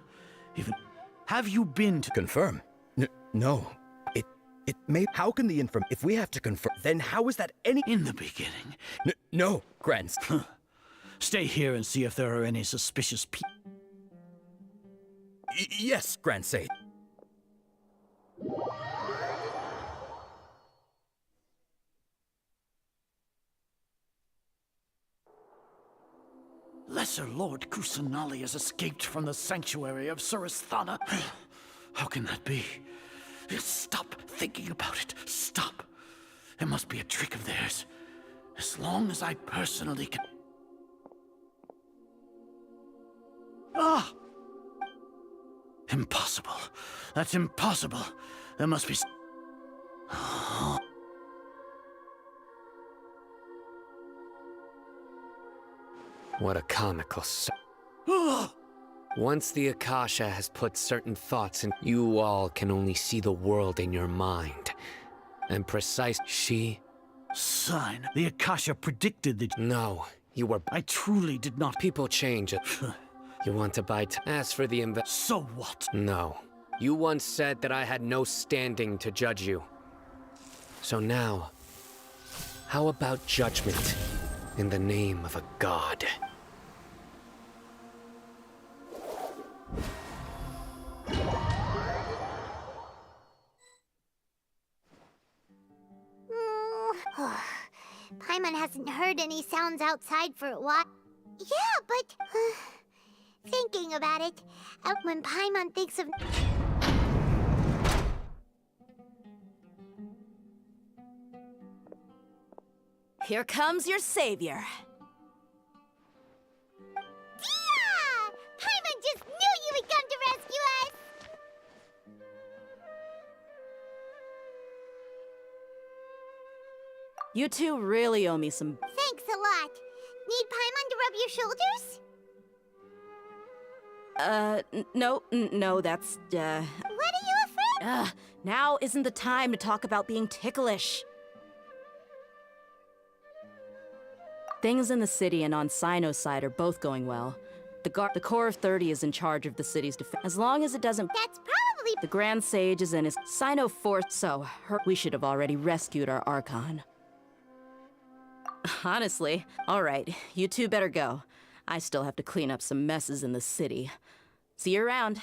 even... Have you been to... Confirm? No. It may... How can the inform... If we have to confirm, then how is that any... In the beginning. No, Grand... Stay here and see if there are any suspicious people. Yes, Grand Sage. Lesser Lord Kusanali has escaped from the sanctuary of Surasthana. How can that be? Stop thinking about it. Stop. It must be a trick of theirs. As long as I personally can... Ah! Impossible. That's impossible. There must be... What a comical Once the Akasha has put certain thoughts in, you all can only see the world in your mind. And she... Sign. The Akasha predicted that... No, you were... I truly did not... People change it. You want to buy... As for the So what? No. You once said that I had no standing to judge you. So now, how about judgment in the name of a god? Paimon hasn't heard any sounds outside for a while. Yeah, but... thinking about it, when Paimon thinks of... Here comes your savior. Yeah! Paimon just knew you would come to rescue us! You two really owe me some... Thanks a lot. Need Paimon to rub your shoulders? No, that's, What are you afraid? Now isn't the time to talk about being ticklish. Things in the city and on Sino's side are both going well. The Core of 30 is in charge of the city's defense. As long as it doesn't... That's probably... The Grand Sage is in his... Sino forced, so we should have already rescued our Archon. Honestly, alright, you two better go. I still have to clean up some messes in the city. See you around.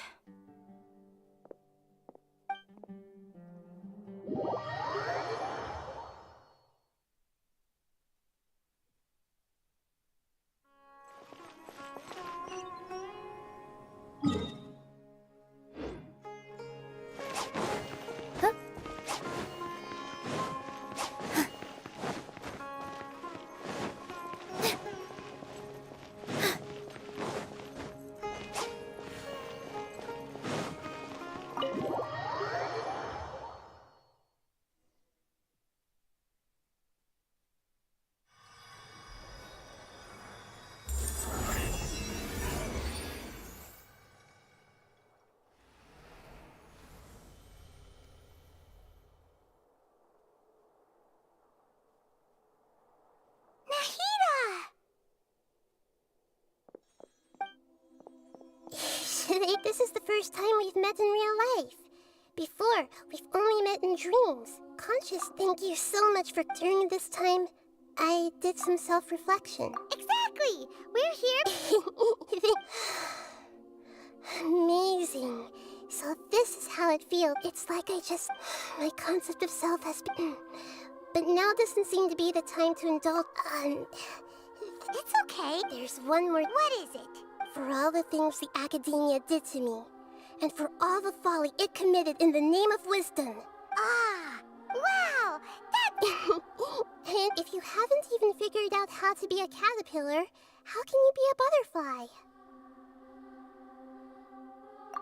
This is the first time we've met in real life. Before, we've only met in dreams. Conscious, thank you so much for... During this time, I did some self-reflection. Exactly! We're here... Amazing. So this is how it feels. It's like my concept of self has been... But now doesn't seem to be the time to indulge... It's okay. There's one more... What is it? For all the things the Academia did to me, and for all the folly it committed in the name of wisdom. Ah! Wow! That's... And if you haven't even figured out how to be a caterpillar, how can you be a butterfly?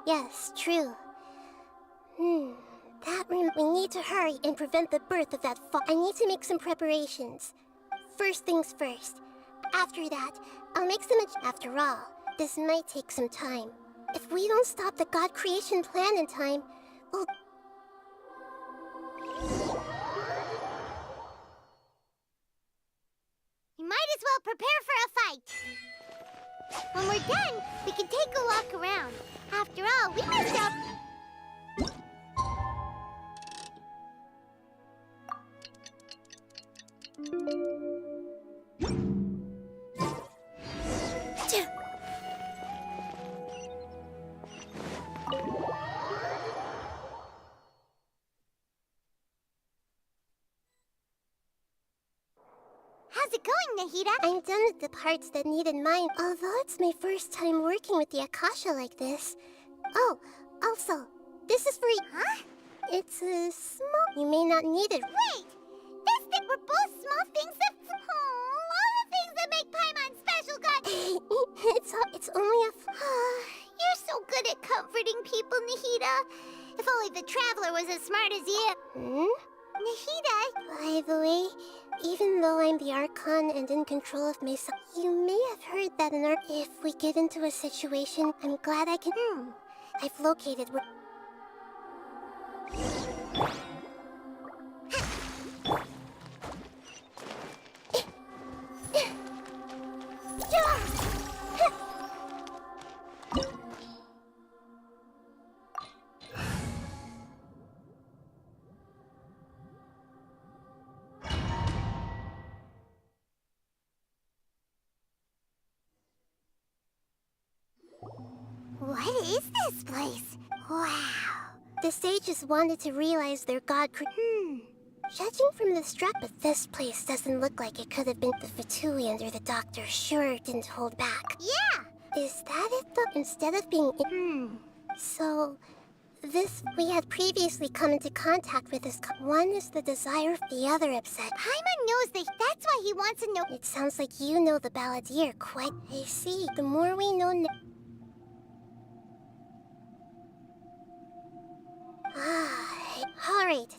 Yes, true. We need to hurry and prevent the birth of that I need to make some preparations. First things first. After that, I'll make some... After all, this might take some time. If we don't stop the God creation plan in time, we'll... You might as well prepare for a fight. When we're done, we can take a walk around. After all, we messed up... How's it going, Nahida? I'm done with the parts that needed mine, although it's my first time working with the Akasha like this. Oh, also, this is for you. Huh? It's a small... You may not need it. Wait! This thing were both small things that... all the things that make Paimon special got... it's only a... You're so good at comforting people, Nahida. If only the Traveler was as smart as you. Nahida! By the way, even though I'm the Archon and in control of myself, you may have heard that if we get into a situation, I'm glad I can... I've located where... What is this place? Wow. The sages wanted to realize their god Judging from the structure, but this place doesn't look like it could have been the Fatui under the doctor. Sure didn't hold back. Yeah! Is that it though? Instead of being So, we had previously come into contact with this. One is the desire, the other upset. Paimon knows that's why he wants to know. It sounds like you know the balladeer quite. I see. The more we know alright.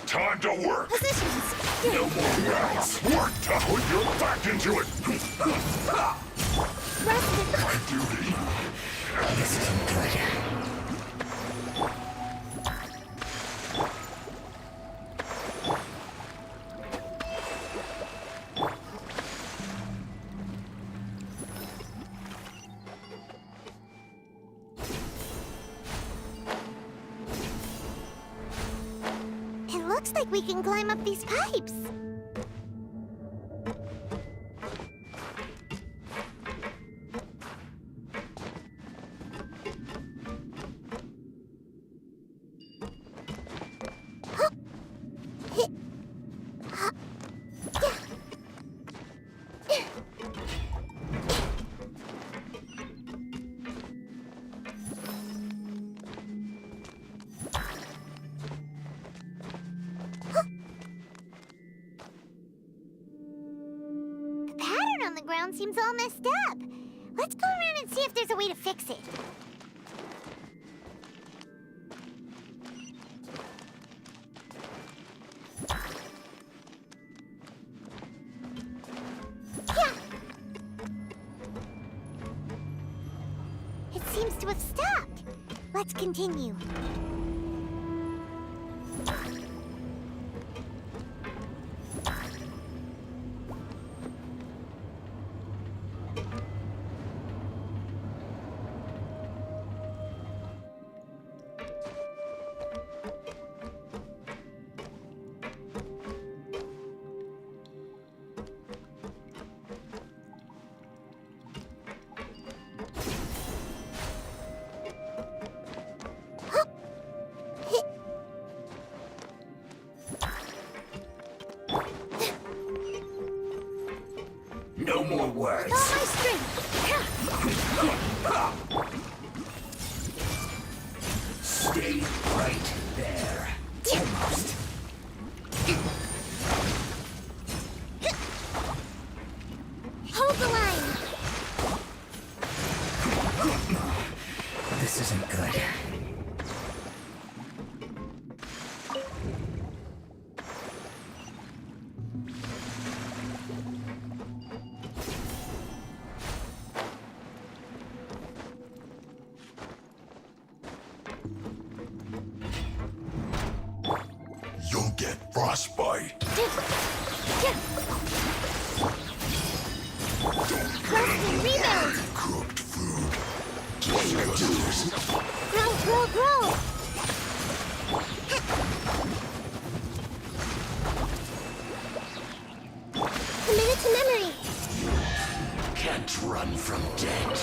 Time to work! Positions! No more words! Work to put your back into it! My duty! This isn't good. Looks like we can climb up these pipes. Seems all messed up. Let's go around and see if there's a way to fix it. Yeah. It seems to have stopped. Let's continue. No more words. With all my strength. Stay right there. Almost. Hold the line. This isn't good. You'll get frostbite. Rebound. Cooked food. Grow. Committed to memory. Can't run from death.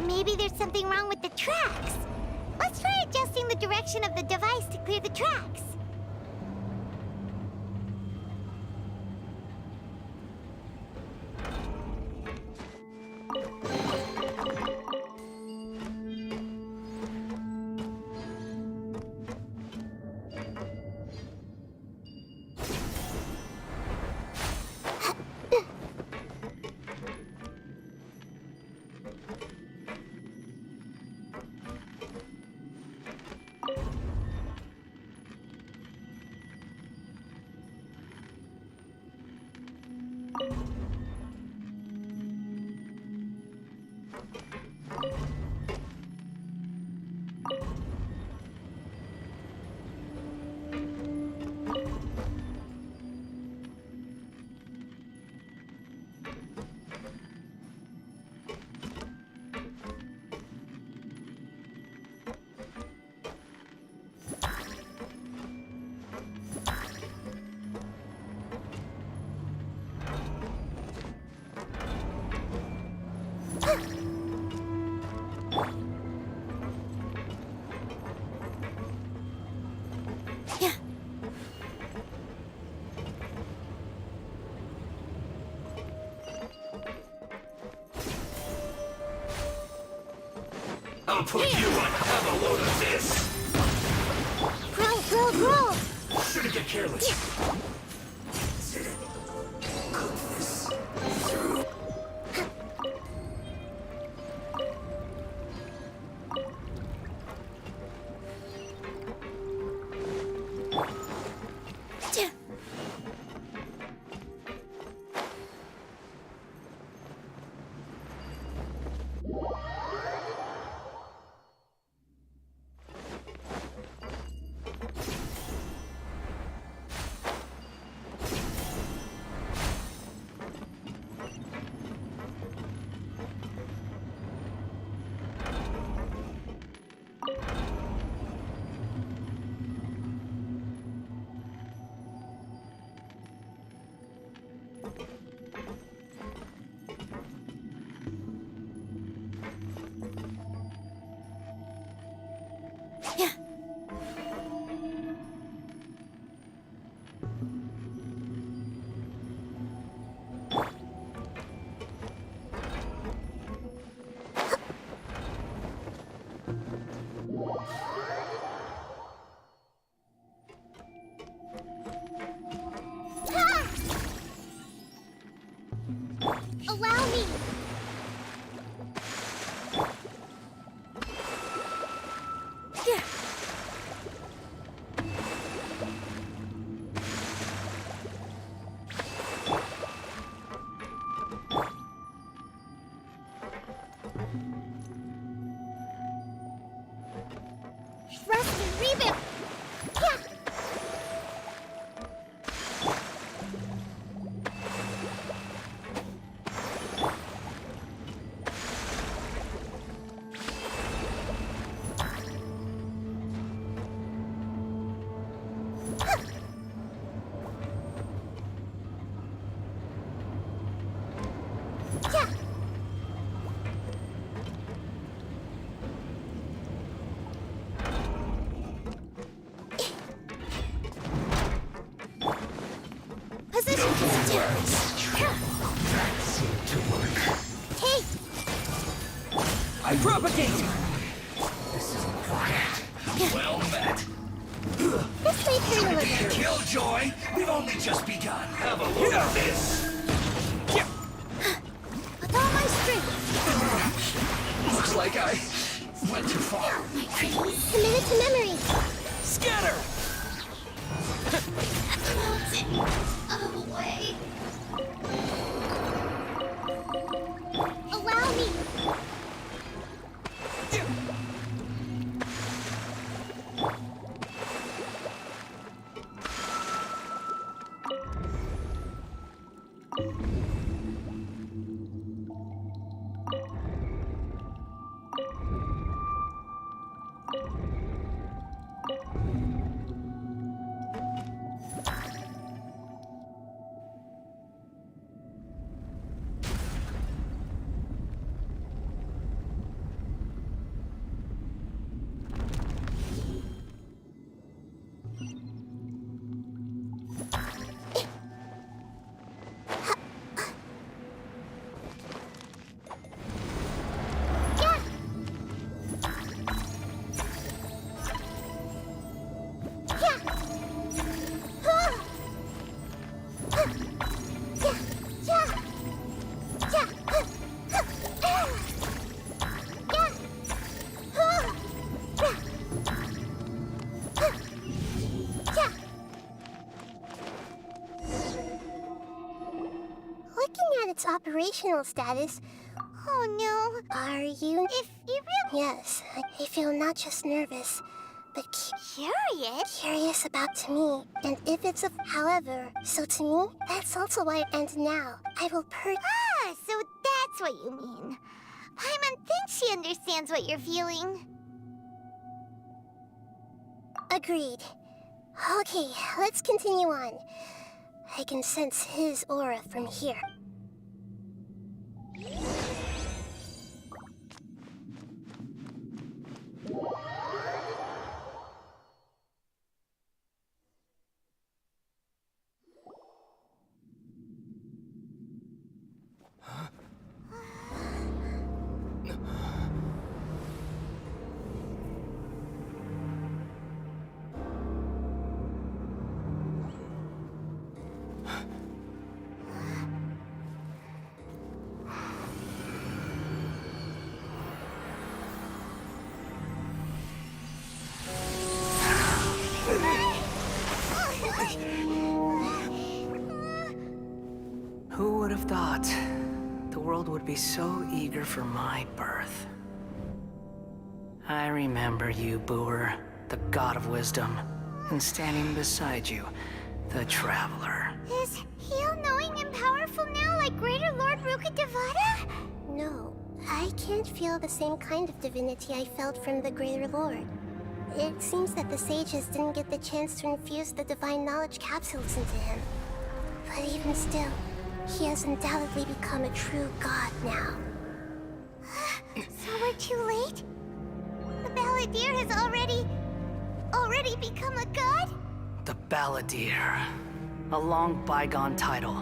Maybe there's something wrong with the tracks. Let's try adjusting the direction of the device to clear the tracks. I'll put you on have a load of this! Grow! Shouldn't get careless. Goodness. Through. Allow me! Thrust and rebound! I propagate! This is important. Well met. This way through a Be a killjoy! We've only just begun. Have a look at this! With all my strength! Looks like I went too far. Commit it to memory! Scatter! Out of the way! Allow me! operational status. Oh no. Are you? If you really... Yes, I feel not just nervous, but curious? Curious about me, and if it's a... However, so to me, that's also why, and now, I will Ah, so that's what you mean. Paimon thinks she understands what you're feeling. Agreed. Okay, let's continue on. I can sense his aura from here. Who would have thought the world would be so eager for my birth? I remember you, Booer, the god of wisdom, and standing beside you, the traveler. Is he all-knowing and powerful now like Greater Lord Rukkhadevata? No, I can't feel the same kind of divinity I felt from the Greater Lord. It seems that the sages didn't get the chance to infuse the divine knowledge capsules into him. But even still, he has undoubtedly become a true god now. So we're too late? The Balladeer has already become a god? The Balladeer. A long bygone title.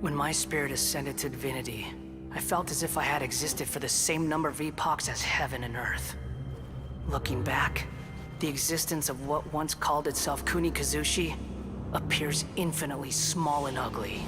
When my spirit ascended to divinity, I felt as if I had existed for the same number of epochs as heaven and earth. Looking back, the existence of what once called itself Kunikazushi appears infinitely small and ugly.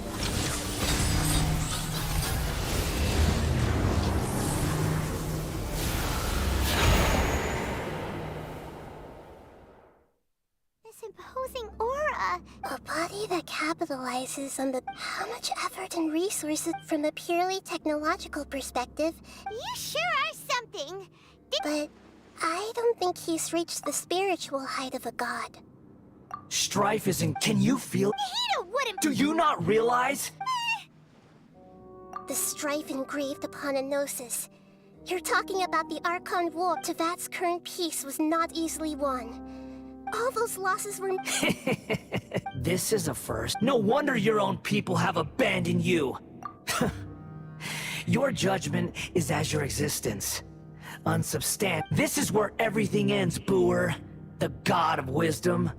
This imposing aura. A body that capitalizes on how much effort and resources from a purely technological perspective. You sure are something. But I don't think he's reached the spiritual height of a god. Strife isn't... Can you feel... Nahida wouldn't... Do you not realize? The strife engraved upon a gnosis. You're talking about the Archon War. Tevat's current peace was not easily won. All those losses were... This is a first. No wonder your own people have abandoned you. Your judgment is as your existence. Unsubstantiated. This is where everything ends, Booer. The god of wisdom.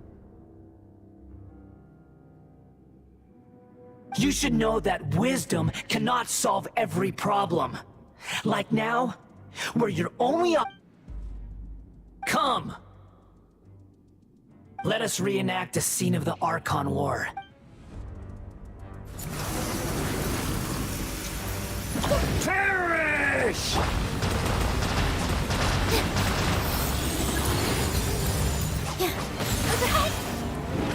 You should know that wisdom cannot solve every problem. Like now, where you're only up... Come! Let us reenact a scene of the Archon War. Perish!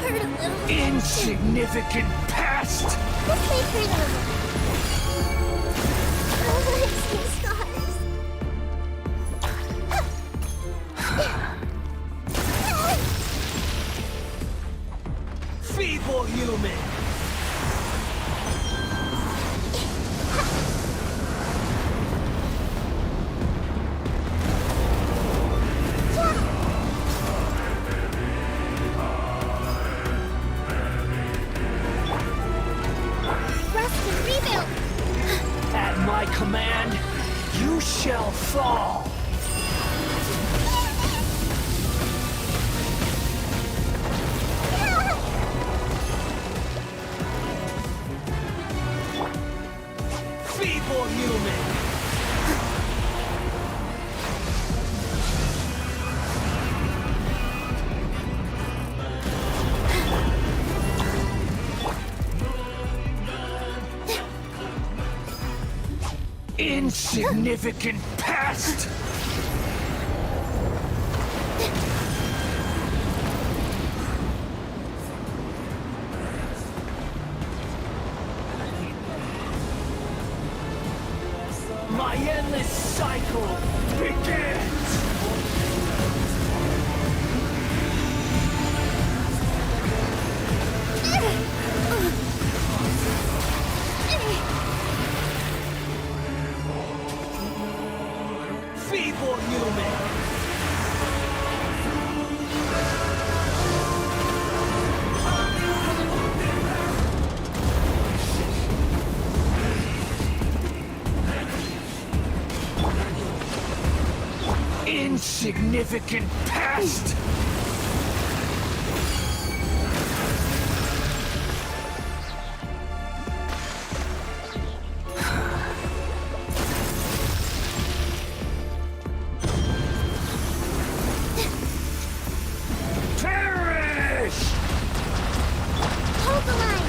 Hurt a little. Insignificant past! This may hurt a little. Oh, I see scars. Feeble human! At my command, you shall fall! Feeble human! Insignificant past! evil begins! Feeble human! Insignificant pest! Perish! Hold the line!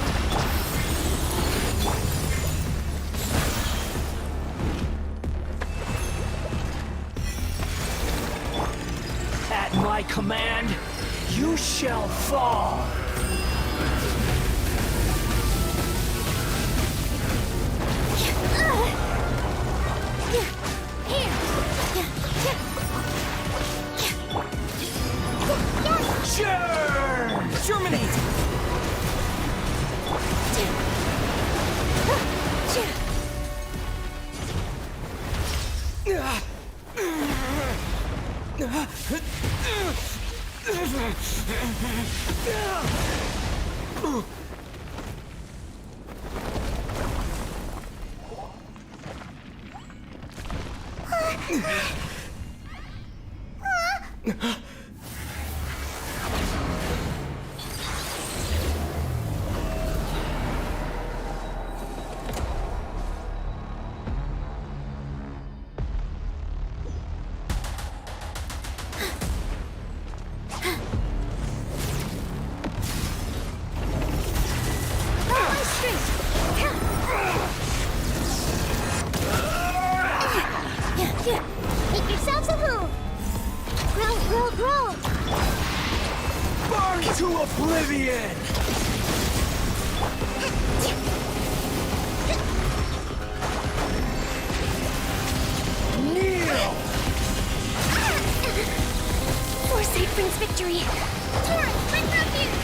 At my command, you shall fall! Churn! Germinate! Make yourselves at home! Grow, grow, grow! Burn to oblivion! Kneel! Foresight brings victory! Torrent, bring refuge!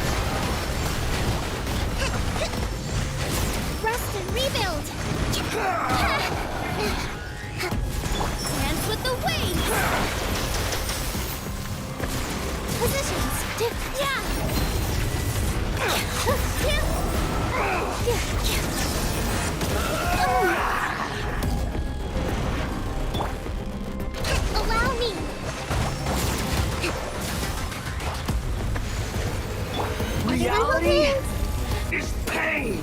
Rest and rebuild! Dance with the waves! Positions! Yeah! Allow me! Reality is pain!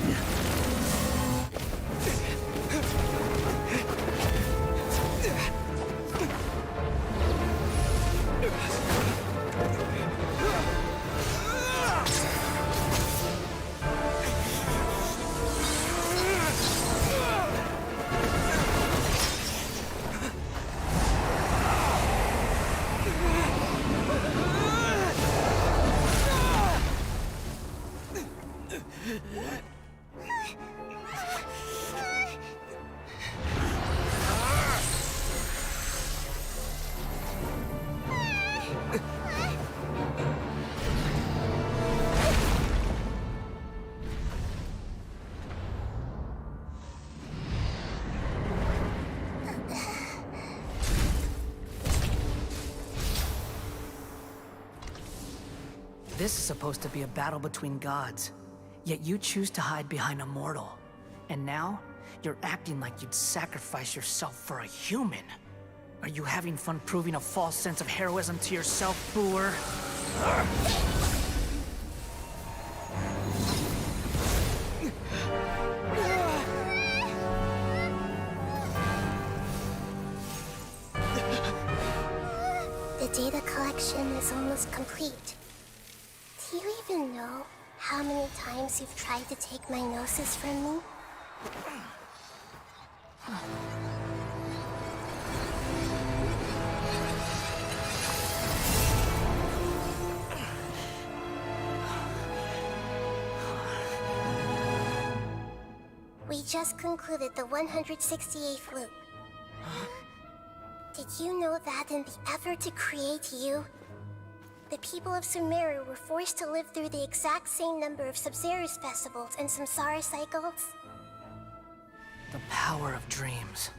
This is supposed to be a battle between gods, yet you choose to hide behind a mortal. And now, you're acting like you'd sacrifice yourself for a human. Are you having fun proving a false sense of heroism to yourself, Booer? The data collection is almost complete. Do you even know how many times you've tried to take my gnosis from me? We just concluded the 168th loop. Did Did you know that in the effort to create you, the people of Sumeru were forced to live through the exact same number of Sabzeruz festivals and Samsara cycles? The power of dreams.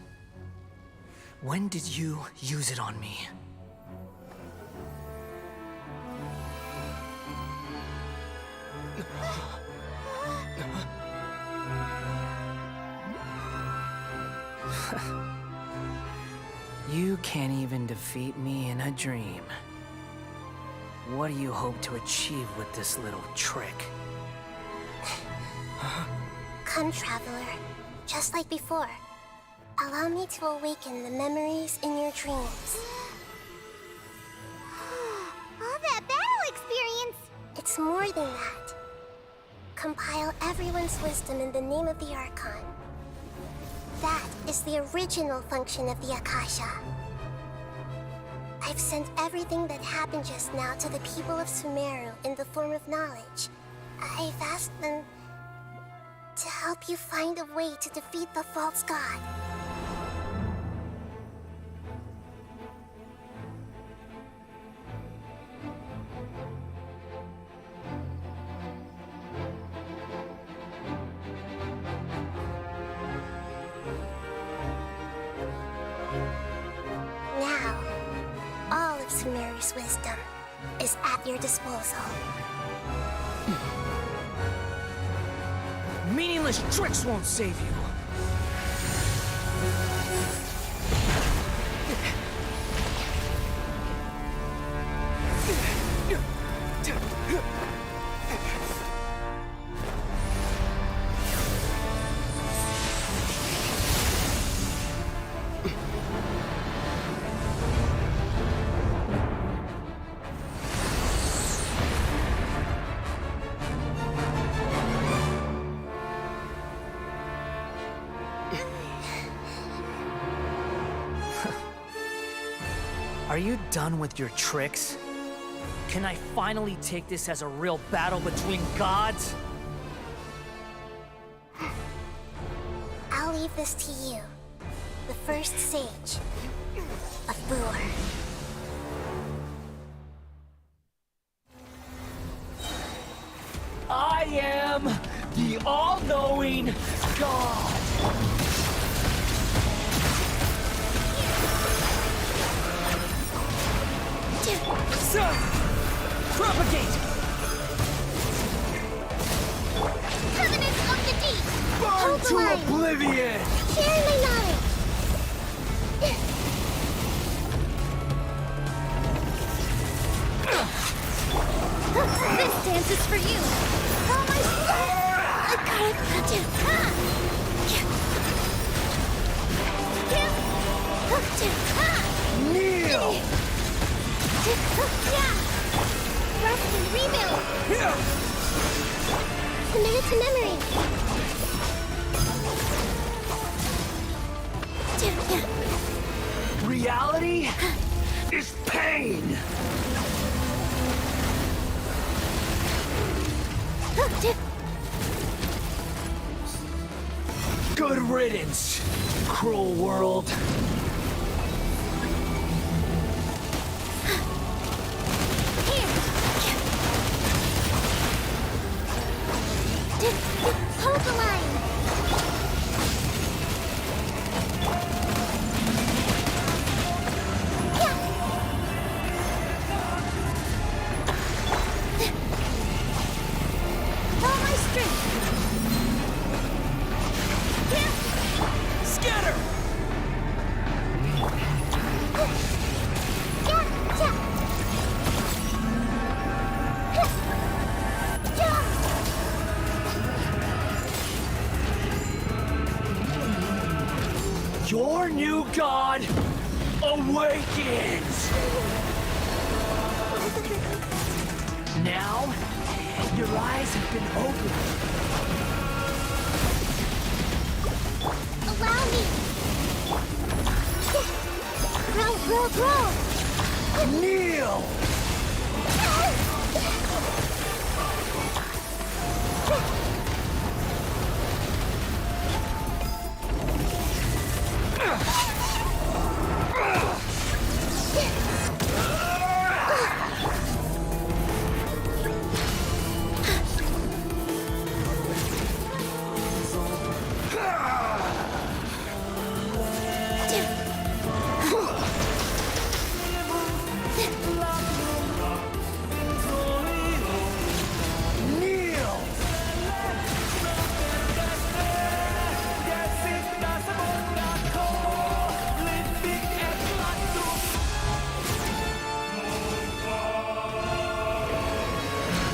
When did you use it on me? You can't even defeat me in a dream. What do you hope to achieve with this little trick? Come, Traveler. Just like before. Allow me to awaken the memories in your dreams. All that battle experience! It's more than that. Compile everyone's wisdom in the name of the Archon. That is the original function of the Akasha. I've sent everything that happened just now to the people of Sumeru in the form of knowledge. I've asked them to help you find a way to defeat the false god. Now, all of Sumeru's wisdom is at your disposal. Meaningless tricks won't save you. Are you done with your tricks? Can I finally take this as a real battle between gods? I'll leave this to you, the first sage of Boor. I am the all-knowing God! Propagate! Covenant of the Deep! Burn Hold the to line! oblivion! Share my knowledge! This dance is for you! Oh my I gotta cut you! Kneel! Rest and rebuild! Commit it to memory! Reality is pain! Good riddance, cruel world! Hold the line! All my strength! Scatter! Your new god awakens! Now, your eyes have been opened. Allow me! Grow! Kneel!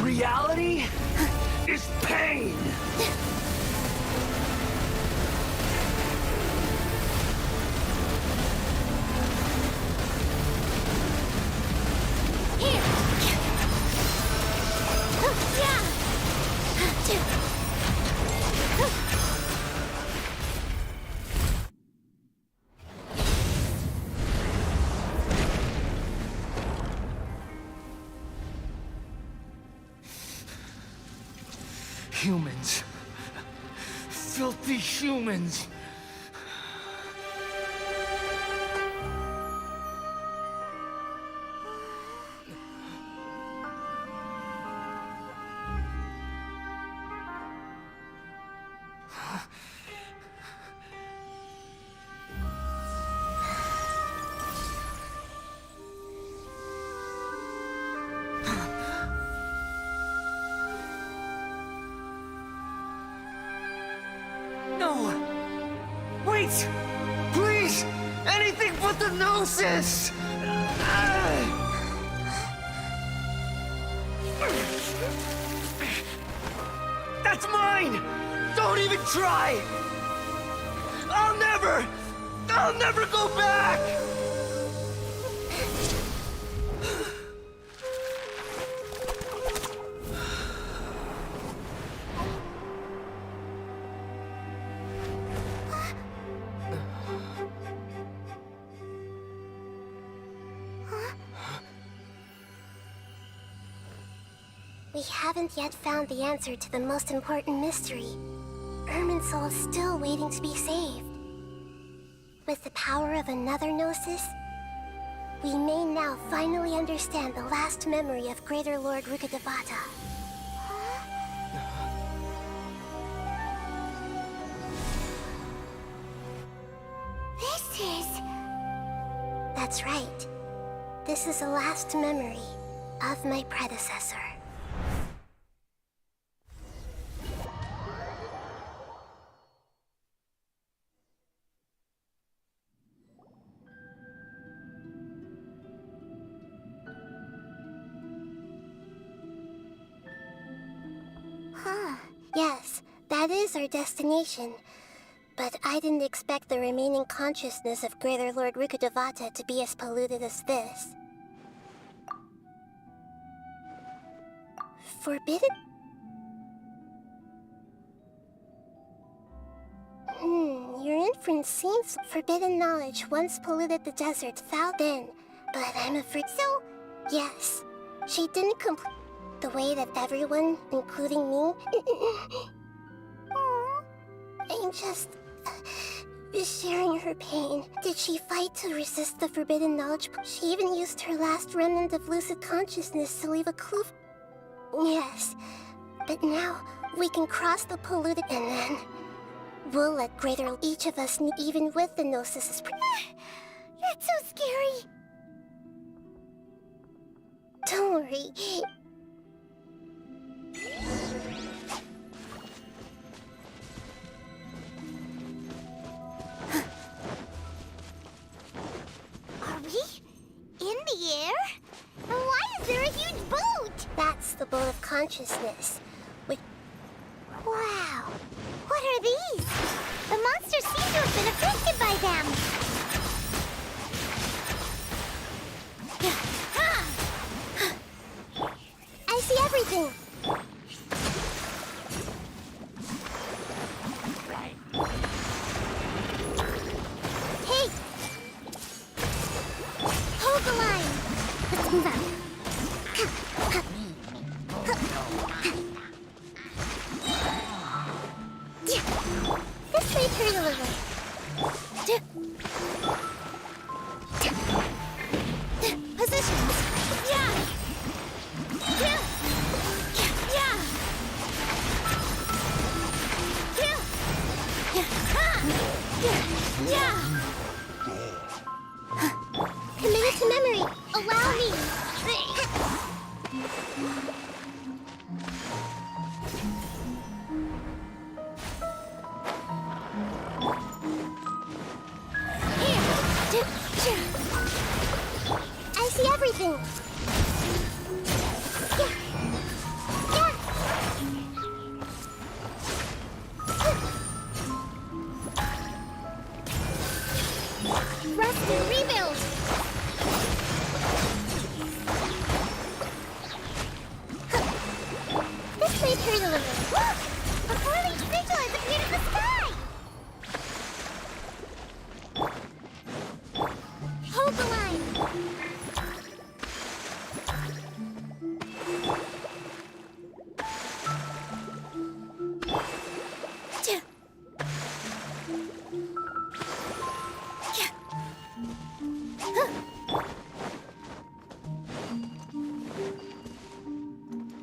Reality is pain. Humans. Filthy humans. Wait! Please! Anything but the Gnosis! That's mine! Don't even try! I'll never go back! We haven't yet found the answer to the most important mystery. Irminsul is still waiting to be saved. With the power of another Gnosis, we may now finally understand the last memory of Greater Lord Rukkhadevata. This is... That's right. This is the last memory of my predecessor. Yes, that is our destination. But I didn't expect the remaining consciousness of Greater Lord Rukkhadevata to be as polluted as this. Forbidden? Your inference seems forbidden knowledge once polluted the desert foul then. But I'm afraid so. Yes, she didn't complete the way that everyone, including me, I'm just sharing her pain. Did she fight to resist the forbidden knowledge? She even used her last remnant of lucid consciousness to leave a clue. Yes, but now we can cross the polluted and then we'll let Greater each of us, even with the Gnosis. That's so scary. Don't worry. Are we in the air? And why is there a huge boat? That's the boat of consciousness. Wow. What are these? The monsters seem to have been affected by them. I see everything. Hey! Hold the line. Let's move out. This may hurt a little. Position. Yeah.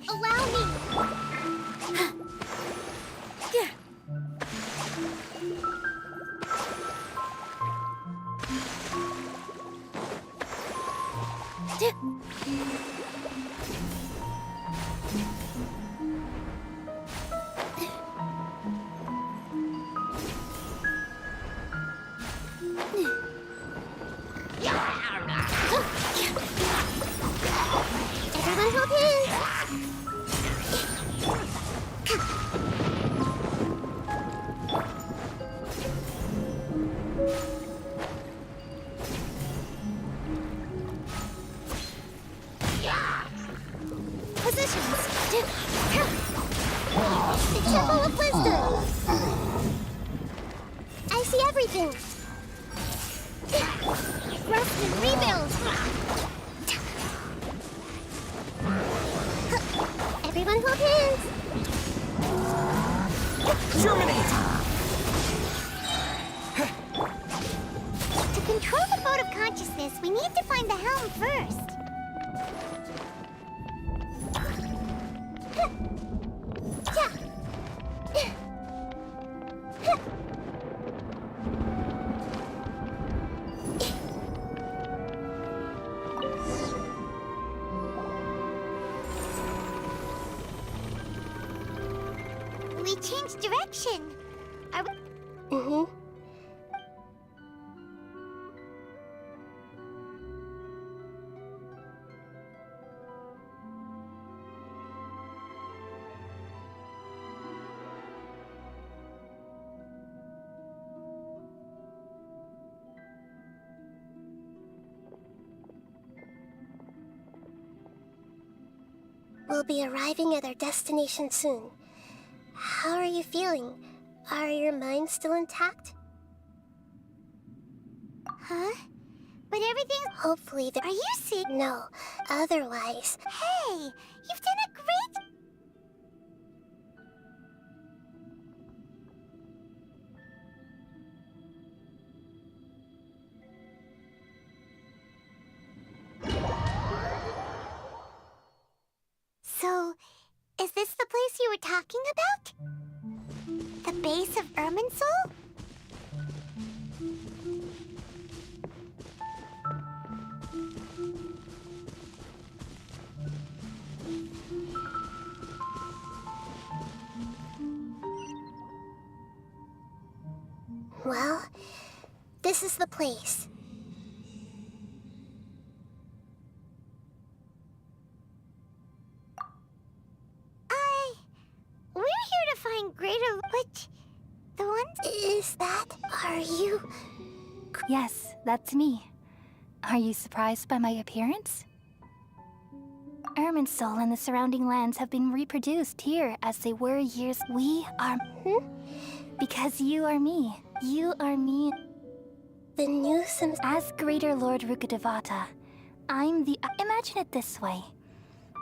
allow me! Everyone hold hands! Positions! The Temple of Wisdom! I see everything! Rest and rebuild! Everyone hold hands! Germinate! To control the boat of consciousness, we need to find the helm first. We changed direction. Are we? Mm-hmm. We'll be arriving at our destination soon. How are you feeling? Are your minds still intact? Huh? But everything's... Hopefully Are you sick? No, otherwise... Hey, you've done a great... So, is this the place you were talking about? The base of Irminsul? Well, this is the place. We're here to find greater... But... The ones... Is that... Are you... Yes, that's me. Are you surprised by my appearance? Irminsul and the surrounding lands have been reproduced here as they were years... We are... Because you are me. You are me. The new Sims... As Greater Lord Rukkhadevata, I'm the... Imagine it this way.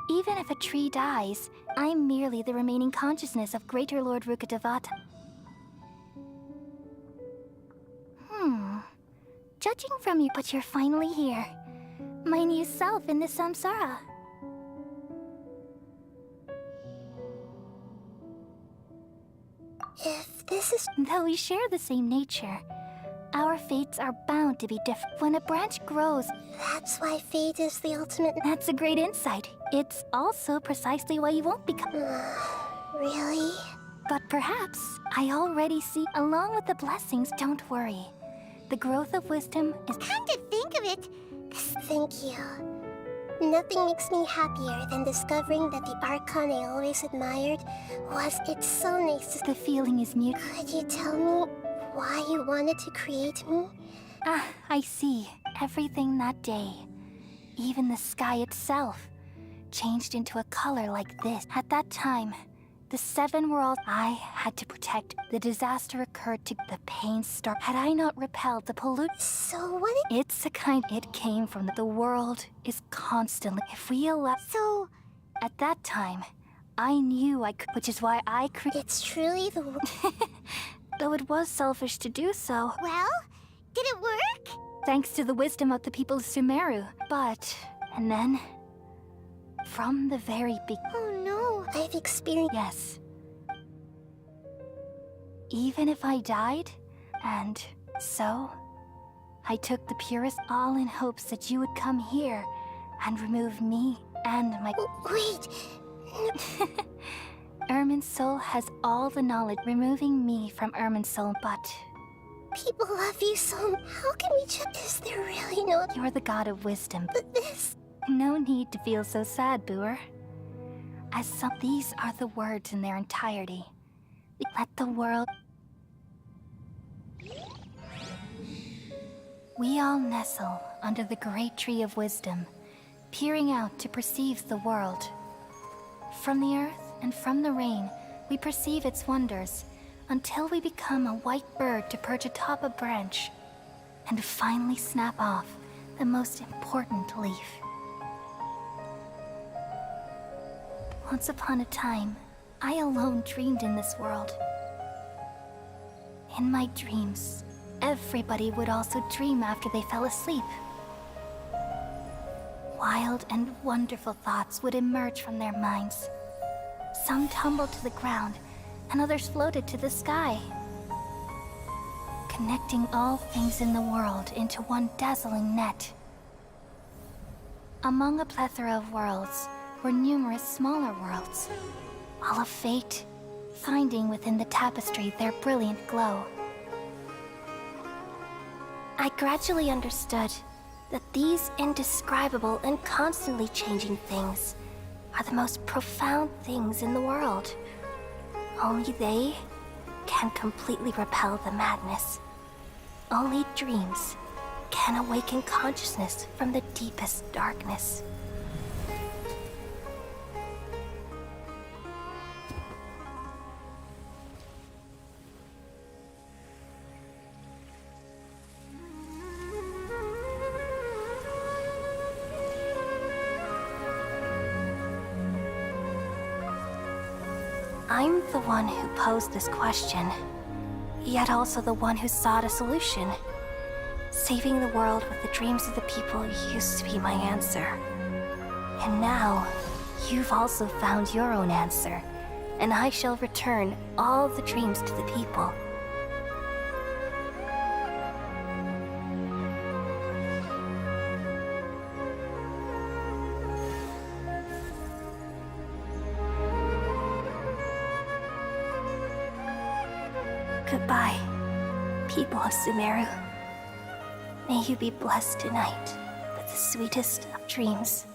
Even if a tree dies, I'm merely the remaining consciousness of Greater Lord Rukkhadevata. Judging from you, but you're finally here. My new self in the samsara. If this is... Though we share the same nature, our fates are bound to be different. When a branch grows... That's why fate is the ultimate... That's a great insight. It's also precisely why you won't become... Really? But perhaps I already see... Along with the blessings, don't worry. The growth of wisdom is... Come to think of it... Thank you. Nothing makes me happier than discovering that the Archon I always admired was... It's so nice to... The feeling is mute. Could you tell me why you wanted to create me? Ah, I see. Everything that day, even the sky itself, changed into a color like this. At that time, the seven worlds I had to protect. The disaster occurred to the pain start. Had I not repelled the pollute... So what... It's a kind... It came from the world is constantly... If we allow... So... At that time, I knew I could... Which is why I It's truly the... Though it was selfish to do so. Well, did it work? Thanks to the wisdom of the people of Sumeru. But... And then... From the very beginning... Oh no. I've experienced. Yes. Even if I died, and so, I took the purest all in hopes that you would come here and remove me and my— Wait! Irminsul has all the knowledge removing me from Irminsul, but People love you so. How can we just? Is there really no? you're the god of wisdom. But this. No need to feel so sad, Boer. As some, these are the words in their entirety. Let the world. We all nestle under the great tree of wisdom, peering out to perceive the world. From the earth and from the rain, we perceive its wonders, until we become a white bird to perch atop a branch, and finally snap off the most important leaf. Once upon a time, I alone dreamed in this world. In my dreams, everybody would also dream after they fell asleep. Wild and wonderful thoughts would emerge from their minds. Some tumbled to the ground, and others floated to the sky, connecting all things in the world into one dazzling net. Among a plethora of worlds were numerous smaller worlds, all of fate, finding within the tapestry their brilliant glow. I gradually understood that these indescribable and constantly changing things are the most profound things in the world. Only they can completely repel the madness. Only dreams can awaken consciousness from the deepest darkness. I'm the one who posed this question, yet also the one who sought a solution. Saving the world with the dreams of the people used to be my answer. And now, you've also found your own answer, and I shall return all the dreams to the people. Goodbye, people of Sumeru. May you be blessed tonight with the sweetest of dreams.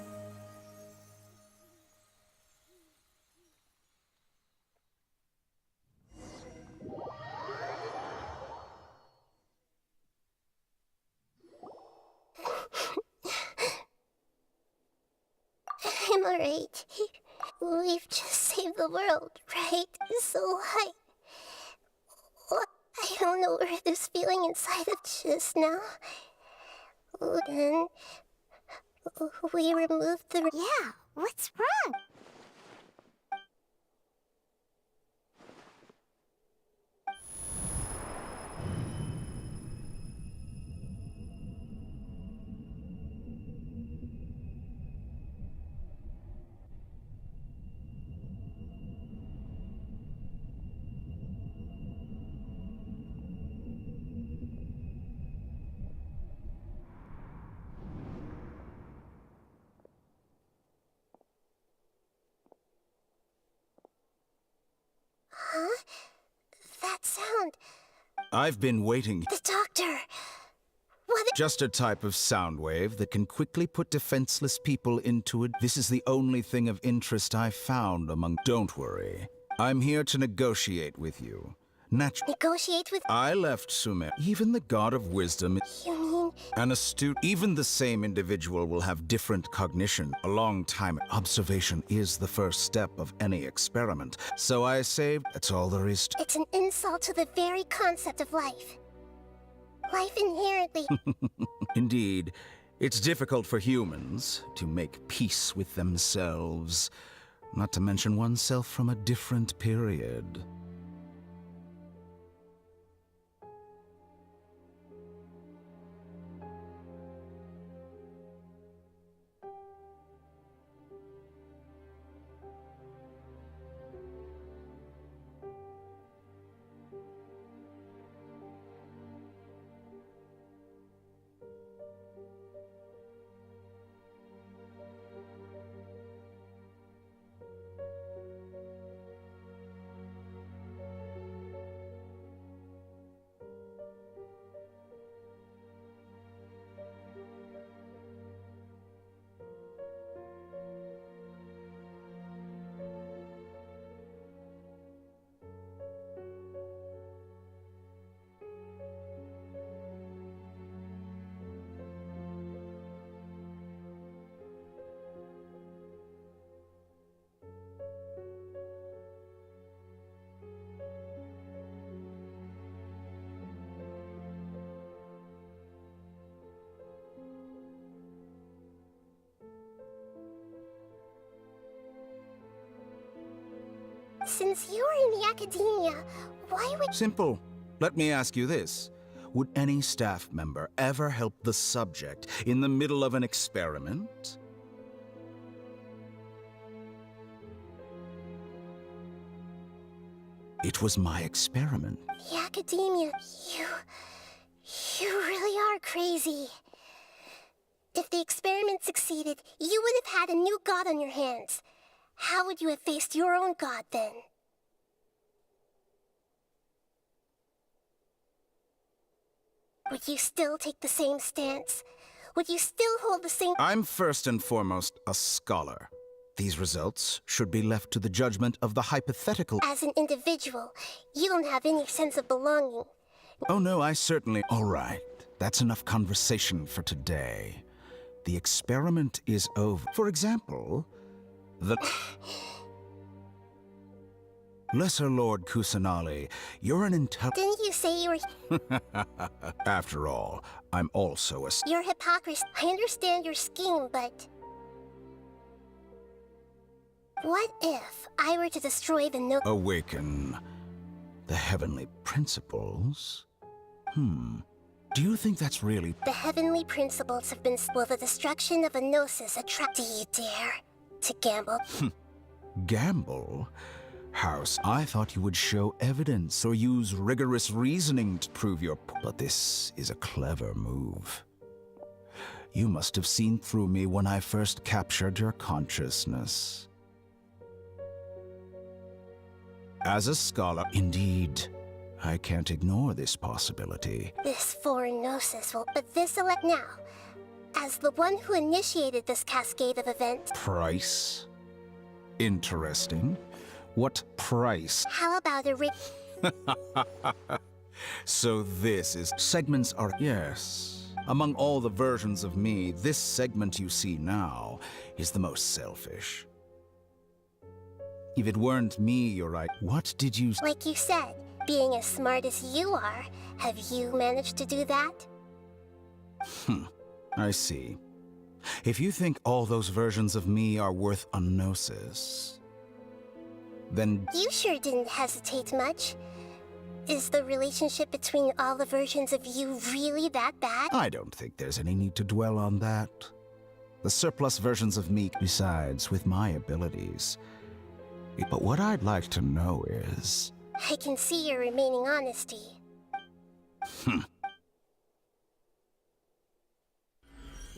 I'm alright. We've just saved the world, right? So I don't know where this feeling inside of just now. Then we removed the. Yeah, what's wrong? Huh? That sound. I've been waiting. The doctor. What? Just a type of sound wave that can quickly put defenseless people into it. This is the only thing of interest I've found among. Don't worry. I'm here to negotiate with you. Negotiate with. I left Sumer. Even the god of wisdom. You mean? An astute. Even the same individual will have different cognition. A long time. Observation is the first step of any experiment. So I saved. That's all there is to. It's an insult to the very concept of life. Life inherently. Indeed. It's difficult for humans to make peace with themselves. Not to mention oneself from a different period. Since you were in the academia, why would... Simple. Let me ask you this. Would any staff member ever help the subject in the middle of an experiment? It was my experiment. The academia, you really are crazy. If the experiment succeeded, you would have had a new god on your hands. How would you have faced your own god then? Would you still take the same stance? Would you still hold the same... I'm first and foremost a scholar. These results should be left to the judgment of the hypothetical... As an individual, you don't have any sense of belonging. Oh no, I certainly... All right, that's enough conversation for today. The experiment is over. For example, the... Lesser Lord Kusanali, you're an Didn't you say you were... After all, I'm also a... You're hypocrisy. I understand your scheme, but... What if I were to destroy the Awaken the heavenly principles? Do you think that's really... The heavenly principles have been... Will the destruction of a gnosis attract... Do you dare to gamble? Gamble? House, I thought you would show evidence or use rigorous reasoning to prove your... But this is a clever move. You must have seen through me when I first captured your consciousness. As a scholar, indeed, I can't ignore this possibility. This foreign gnosis will... But this elect now, as the one who initiated this cascade of events... Price? Interesting. What price? How about a So this is... Segments are... Yes. Among all the versions of me, this segment you see now is the most selfish. If it weren't me, you're right. What did you... Like you said, being as smart as you are, have you managed to do that? I see. If you think all those versions of me are worth a gnosis, then... You sure didn't hesitate much. Is the relationship between all the versions of you really that bad? I don't think there's any need to dwell on that. The surplus versions of me, besides, with my abilities. But what I'd like to know is... I can see your remaining honesty.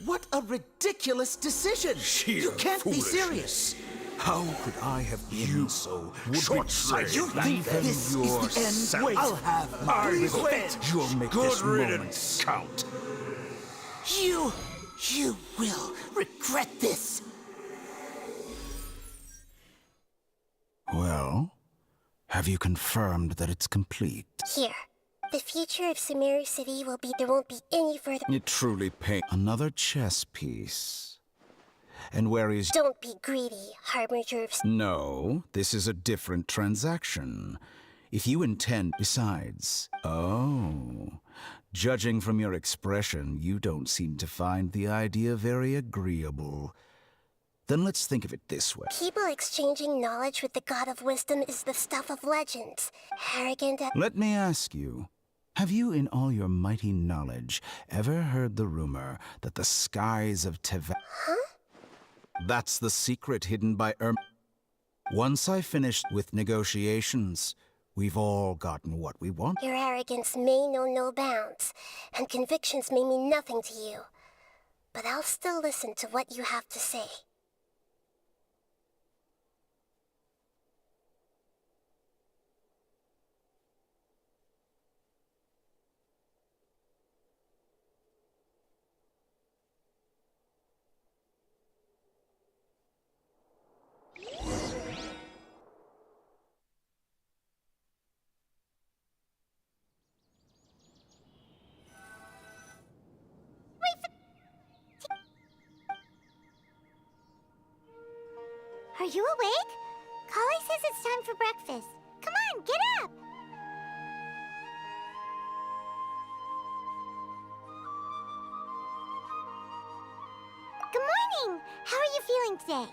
What a ridiculous decision! You can't be serious! How could I have been so short-sighted? You think this is the end? Wait, I'll have my revenge. You'll make Good this riddance. moment count. You will regret this. Well, have you confirmed that it's complete? Here. The future of Sumeru City will be... There won't be any further... It truly pains... Another chess piece. And where is... Don't be greedy, Harbinger of... No, this is a different transaction. If you intend... Besides... Oh... Judging from your expression, you don't seem to find the idea very agreeable. Then let's think of it this way. People exchanging knowledge with the God of Wisdom is the stuff of legends. Arrogant... Let me ask you, have you in all your mighty knowledge ever heard the rumor that the skies of Teva... Huh? That's the secret hidden by Once I finished with negotiations, we've all gotten what we want. Your arrogance may know no bounds, and convictions may mean nothing to you. But I'll still listen to what you have to say. Are you awake? Kali says it's time for breakfast. Come on, get up! Good morning! How are you feeling today?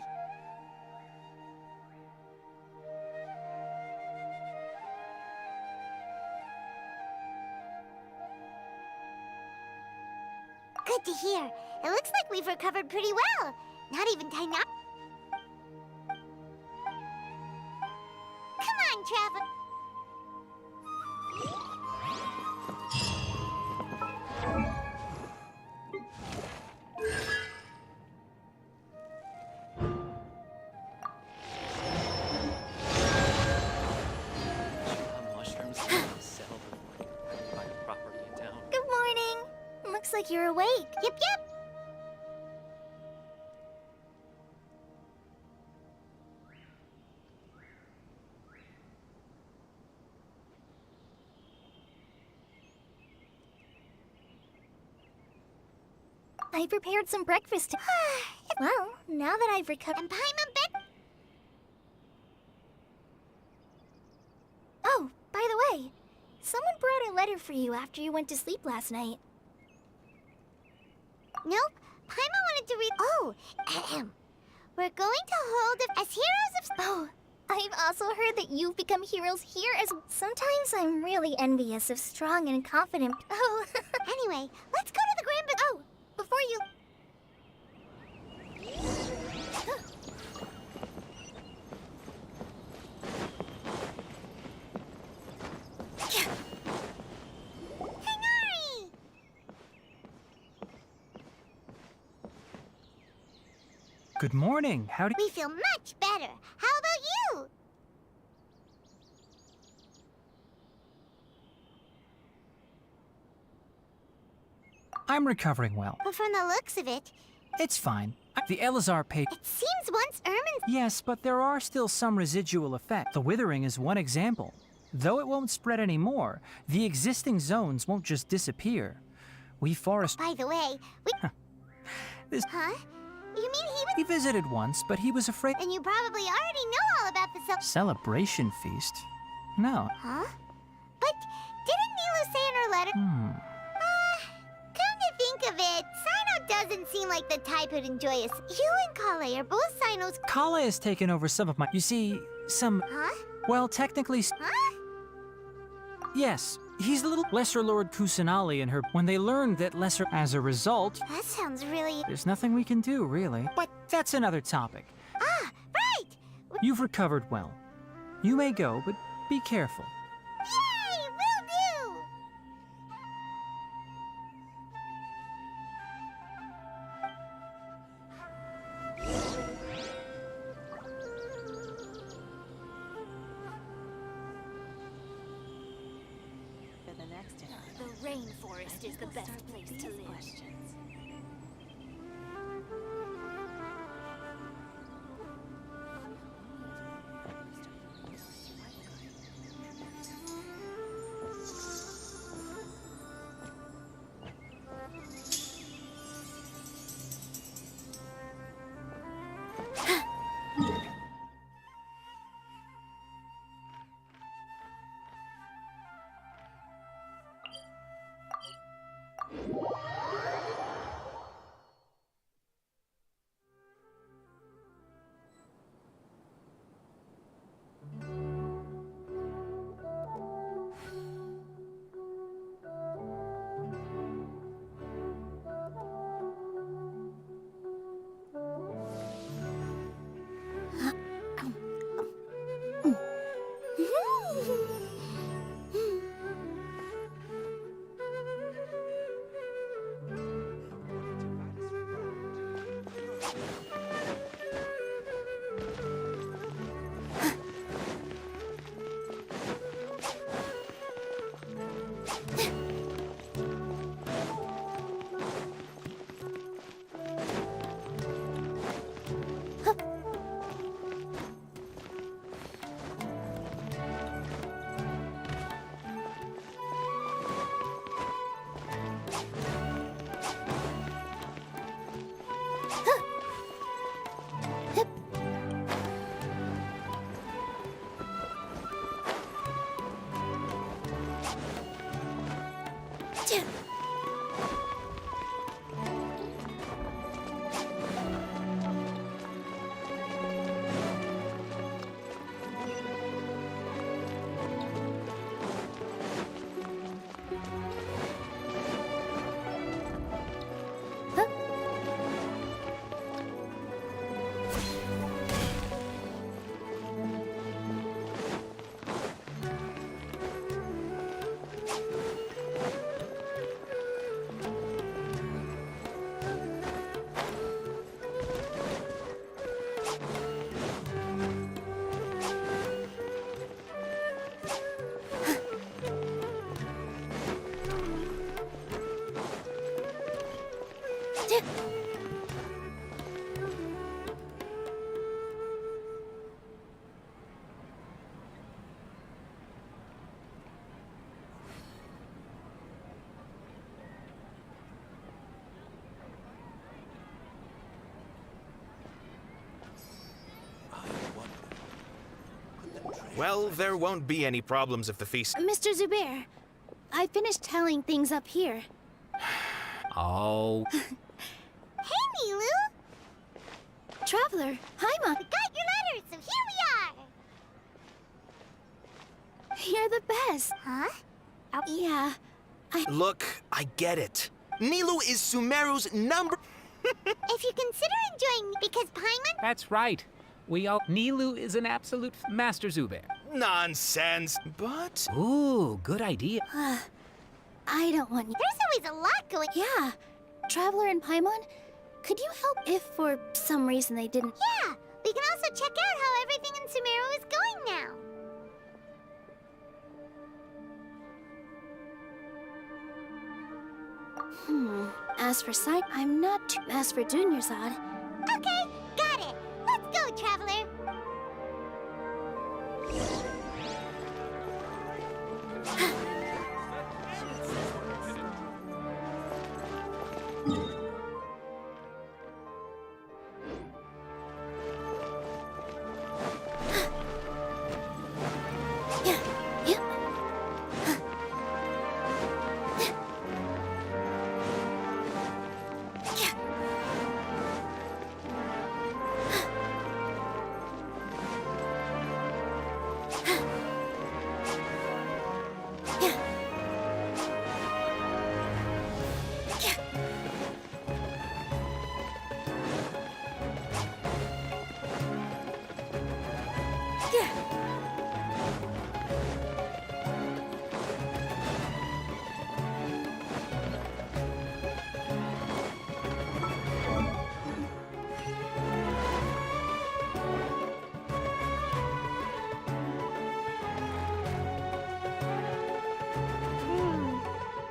Good to hear. It looks like we've recovered pretty well. Not even time up. Come on, Traveler. Good morning. Looks like you're awake. Yep, yep. I prepared some breakfast. Well, now that I've recovered. And Paimon bet. Oh, by the way, someone brought a letter for you after you went to sleep last night. Nope. Paimon wanted to read. Oh, ahem. We're going to hold it as heroes of. Oh, I've also heard that you've become heroes here as. Sometimes I'm really envious of strong and confident. Oh. Anyway, let's go to the Grand. Oh, before you. Good morning. How do We feel much better. How about you? I'm recovering well. But from the looks of it, It's fine. The Elazar page. it seems once Ermin's. Yes, but there are still some residual effects. The withering is one example. Though it won't spread anymore, the existing zones won't just disappear. We forest. By the way, we. This- Huh? You mean he was. He visited once, but he was afraid. And you probably already know all about the Celebration feast? No. Huh? But didn't Nilo say in her letter? Come to think of it, Sino doesn't seem like the type who'd enjoy us. You and Kale are both Sinos. Kala has taken over some of my. You see, some. Huh? Well, technically. Huh? Yes, he's the little Lesser Lord Kusanali and her. When they learned that Lesser. As a result. That sounds really. There's nothing we can do, really. But that's another topic. Ah, right! You've recovered well. You may go, but be careful. Yay! Will do! The rainforest is the best place to live. Well, there won't be any problems if the feast... Mr. Zubair, I finished tallying things up here. Oh... Hey, Nilu! Traveler, hi, Ma. We got your letters, so here we are! You're the best. Huh? Yeah, Look, I get it. Nilu is Sumeru's number... If you consider enjoying me because Paimon... That's right. We all... Nilu is an absolute master Zubair. Nonsense. But... Ooh, good idea. I don't want you. There's always a lot going... Yeah. Traveler and Paimon, could you help if for some reason they didn't... Yeah, we can also check out how everything in Sumeru is going now. As for Sight, I'm not too... As for Dunyarzad... Okay, got it. Let's go, Traveler.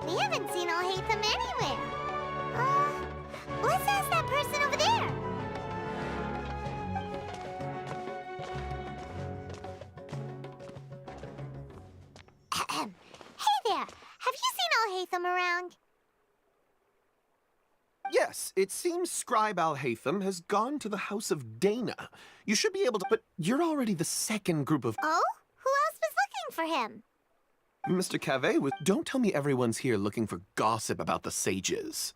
We haven't seen Alhaitham anywhere. Let's ask that person over there. Hey there, have you seen Alhaitham around? Yes, it seems Scribe Alhaitham has gone to the House of Dana. You should be able to, but you're already the second group of... Oh? Who else was looking for him? Mr. Cave, don't tell me everyone's here looking for gossip about the sages.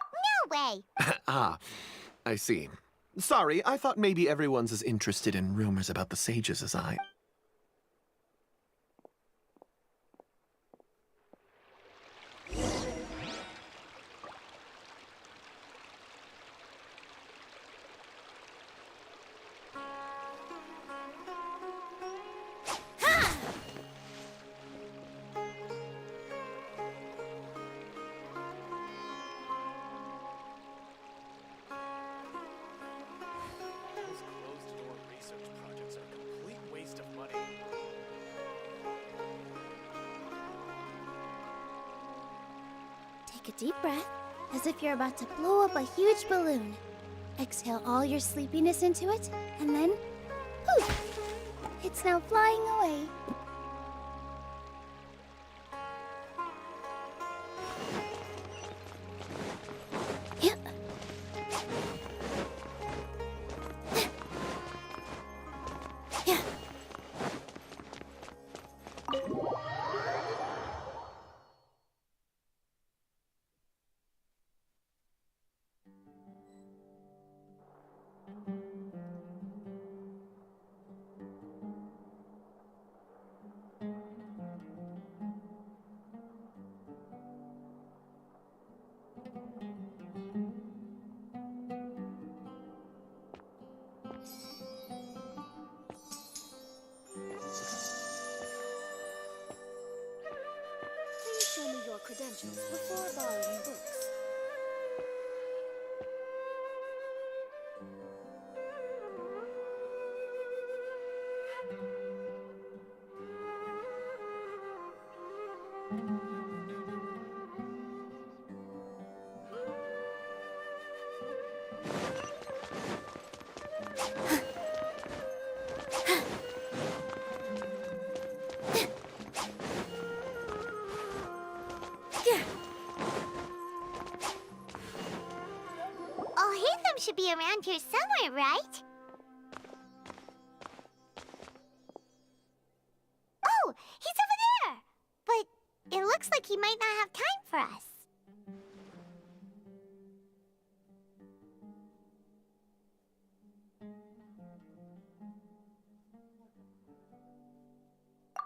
No way. Ah, I see. Sorry, I thought maybe everyone's as interested in rumors about the sages as I... Take a deep breath, as if you're about to blow up a huge balloon. Exhale all your sleepiness into it, and then... poof! It's now flying away. Please show me your credentials before borrowing books. should be around here somewhere, right? Oh, he's over there! But it looks like he might not have time for us.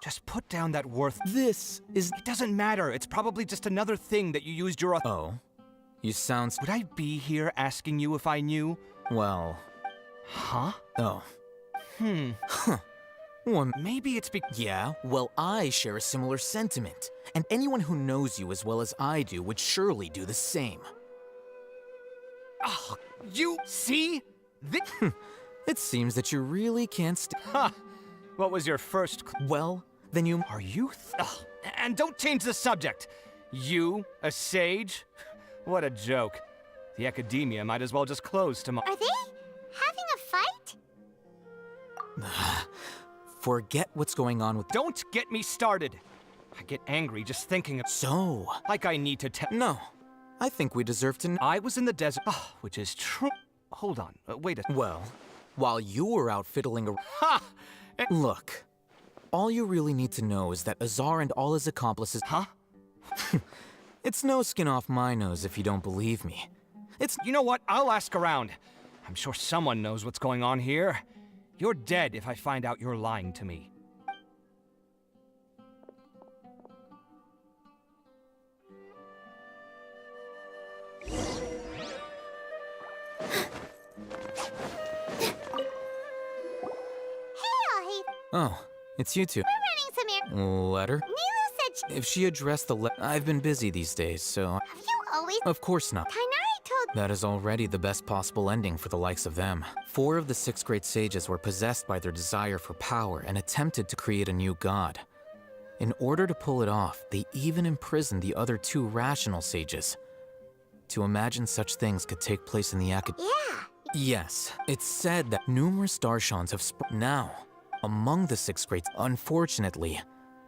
Just put down that This is... It doesn't matter. It's probably just another thing that you used your... Oh? You sound... Would I be here asking you if I knew? Well... Huh? Oh. Huh. Well, maybe it's Yeah, well, I share a similar sentiment. And anyone who knows you as well as I do would surely do the same. Oh, you... See? It seems that you really can't Ha! What was your first... Well, then you... Are you... And don't change the subject! You, a sage? What a joke. The academia might as well just close tomorrow. Are they having a fight? Forget what's going on with... Don't get me started! I get angry just thinking of... So... Like I need to tell... No. I think we deserve to... I was in the desert... which is true... Hold on. Wait a... Well, while you were out fiddling around... Ha! Look. All you really need to know is that Azar and all his accomplices... Huh? It's no skin off my nose if you don't believe me. It's... You know what? I'll ask around. I'm sure someone knows what's going on here. You're dead if I find out you're lying to me. Oh, it's you two. We're running some Letter? Nilo said If she addressed the I've been busy these days, so... Have you always... Of course not. Tainari told... That is already the best possible ending for the likes of them. 4 of the 6 great sages were possessed by their desire for power and attempted to create a new god. In order to pull it off, they even imprisoned the other 2 rational sages. To imagine such things could take place in the Yeah. Yes, it's said that numerous Darshans have now. Among the 6 greats, unfortunately,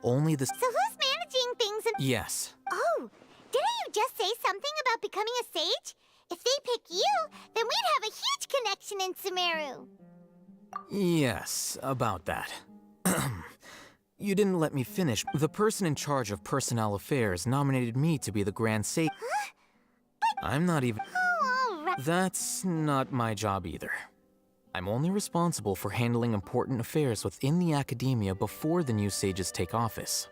only the... So who's managing things in... Yes. Oh, didn't you just say something about becoming a sage? If they pick you, then we'd have a huge connection in Sumeru. Yes, about that. You didn't let me finish. The person in charge of personnel affairs nominated me to be the Grand Sage. Huh? I'm not even... Oh, all right. That's not my job either. I'm only responsible for handling important affairs within the academia before the new sages take office.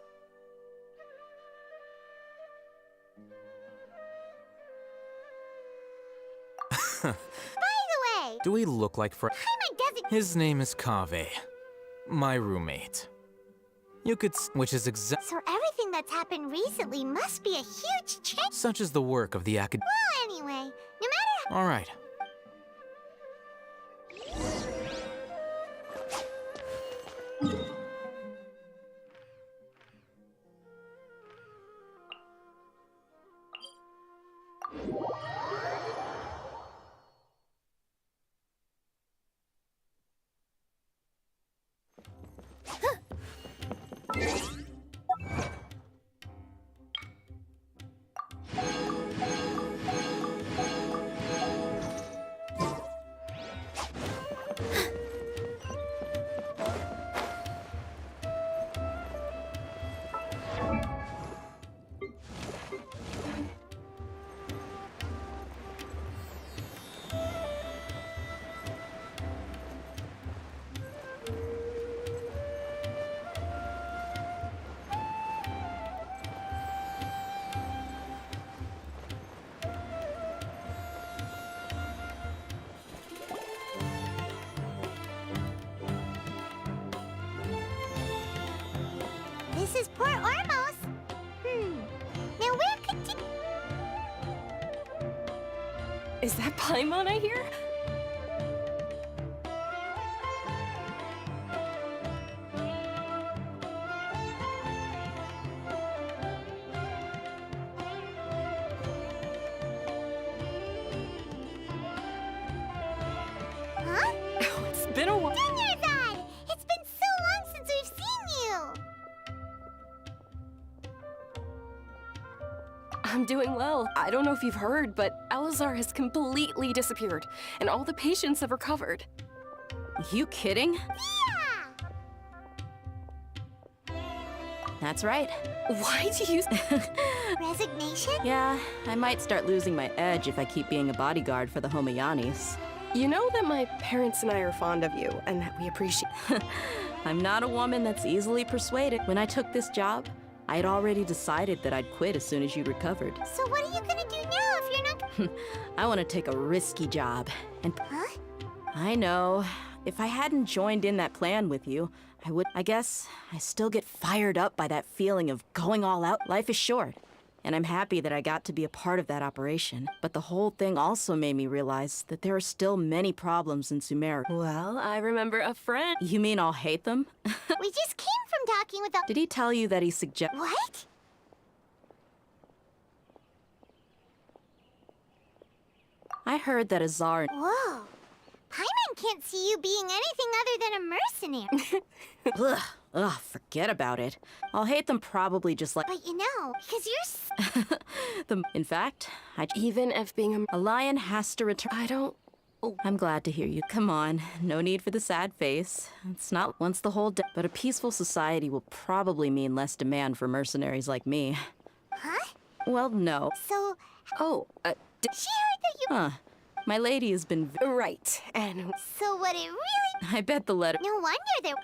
By the way... Do we look like Hi, my designate... His name is Kaveh, my roommate. You could which is So everything that's happened recently must be a huge change. Such is the work of the acad... Well, anyway, no matter... All right. This is Port Ormos. Now where could you... Is that Paimon I hear? Huh? Oh, it's been a while. Dinnerside! It's been so long since we've seen you! I'm doing well. I don't know if you've heard, but Elazar has completely disappeared, and all the patients have recovered. You kidding? That's right. Why do you... Resignation? Yeah, I might start losing my edge if I keep being a bodyguard for the Homayanis. You know that my parents and I are fond of you, and that we appreciate... I'm not a woman that's easily persuaded. When I took this job, I had already decided that I'd quit as soon as you recovered. So what are you gonna do now if you're not... I want to take a risky job, and... Huh? I know. If I hadn't joined in that plan with you, I guess I still get fired up by that feeling of going all out. Life is short, and I'm happy that I got to be a part of that operation. But the whole thing also made me realize that there are still many problems in Sumeru. Well, I remember a friend... You mean I'll hate them? We just came from talking with a... Did he tell you that he suggested... What? I heard that Azar... Whoa. Paimon can't see you being anything other than a mercenary. Ugh, forget about it. I'll hate them probably just like... But you know, because you're... In fact, Even if being a lion has to return... I don't... Oh, I'm glad to hear you. Come on, no need for the sad face. It's not once the whole... But a peaceful society will probably mean less demand for mercenaries like me. Huh? Well, no. So... Oh, she heard that you... Huh. My lady has been... Right, and... So what it really... I bet the letter... No wonder there...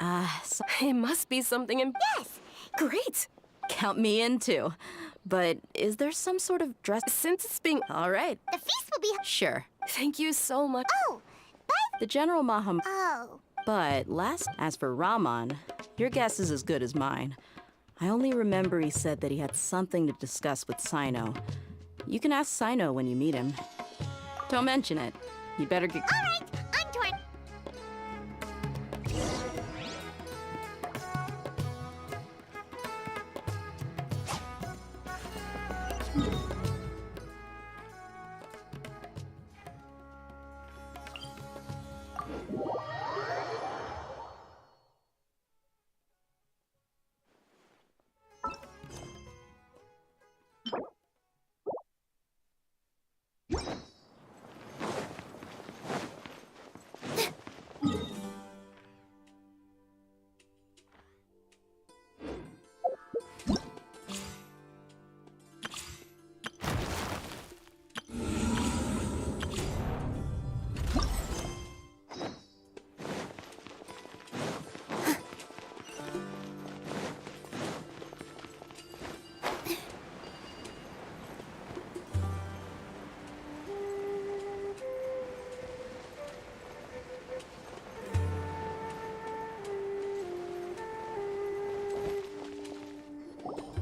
So It must be something in... Yes! Great! count me in too. But is there some sort of dress... Since it's being... All right. The feast will be... Sure. Thank you so much. Oh, but... The General Maham... Oh. But as for Rahman, your guess is as good as mine. I only remember he said that he had something to discuss with Sino. You can ask Sino when you meet him. Don't mention it. You better get... All right, I'm torn.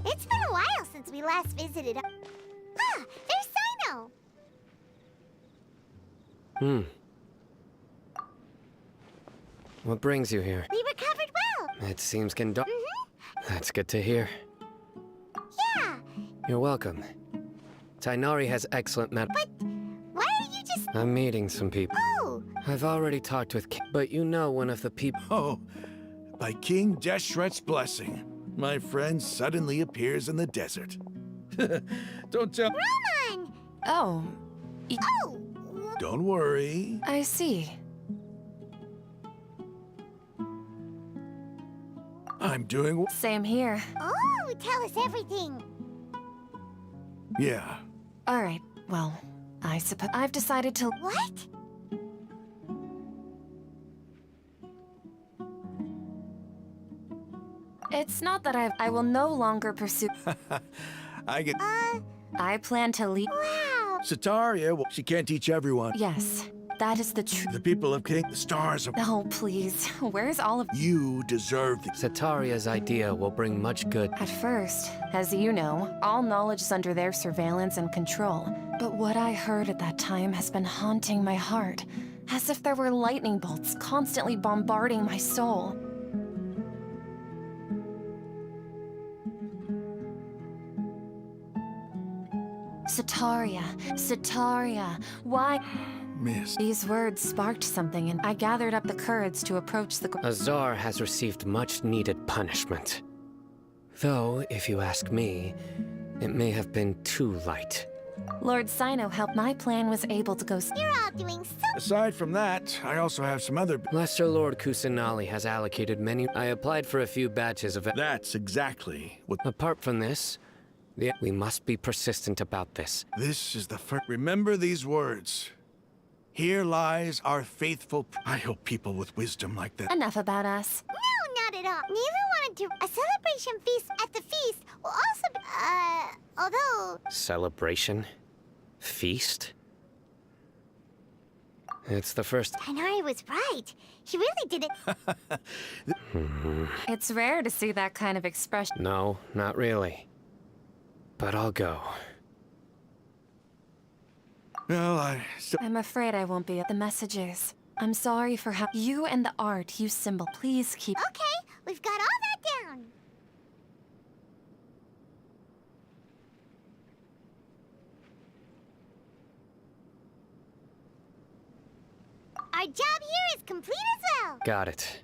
It's been a while since we last visited. Ah, there's Sino. What brings you here? We recovered well. It seems That's good to hear. Yeah. You're welcome. Tainari has excellent But why are you just... I'm meeting some people. Oh. I've already talked with but you know one of the people... Oh, by King Deshret's blessing, my friend suddenly appears in the desert. Don't tell... Roman! Oh. Oh! Don't worry. I see. I'm doing... Same here. Oh, tell us everything. Yeah. All right, well, I suppose I've decided to... What? It's not that I will no longer pursue... I get... I plan to leave... Wow! Sataria, well, she can't teach everyone. Yes, that is the truth. The people of King, the stars are... Oh, please. Where's all of... You deserve the... Sataria's idea will bring much good. At first, as you know, all knowledge is under their surveillance and control. But what I heard at that time has been haunting my heart, as if there were lightning bolts constantly bombarding my soul. Sataria, why? Miss. These words sparked something, and I gathered up the courage to approach the... Azar has received much-needed punishment. Though, if you ask me, It may have been too light. Lord Sino helped my plan was able to go. You're all doing so. Aside from that, I also have some other... Lesser Lord Kusanali has allocated many. I applied for a few batches of. That's exactly what... Apart from this, we must be persistent about this. This is the first... Remember these words. Here lies our faithful... I hope people with wisdom like that... Enough about us. No, not at all. Neither wanted to. A celebration feast at the feast will also be, although... Celebration? Feast? It's the first... Tainari was right. He really did it. It's rare to see that kind of expression. No, not really. But I'll go. Well, I'm afraid I won't be at the messages. I'm sorry for how you and the art you symbol. Please keep. Okay, we've got all that down. Our job here is complete as well. Got it.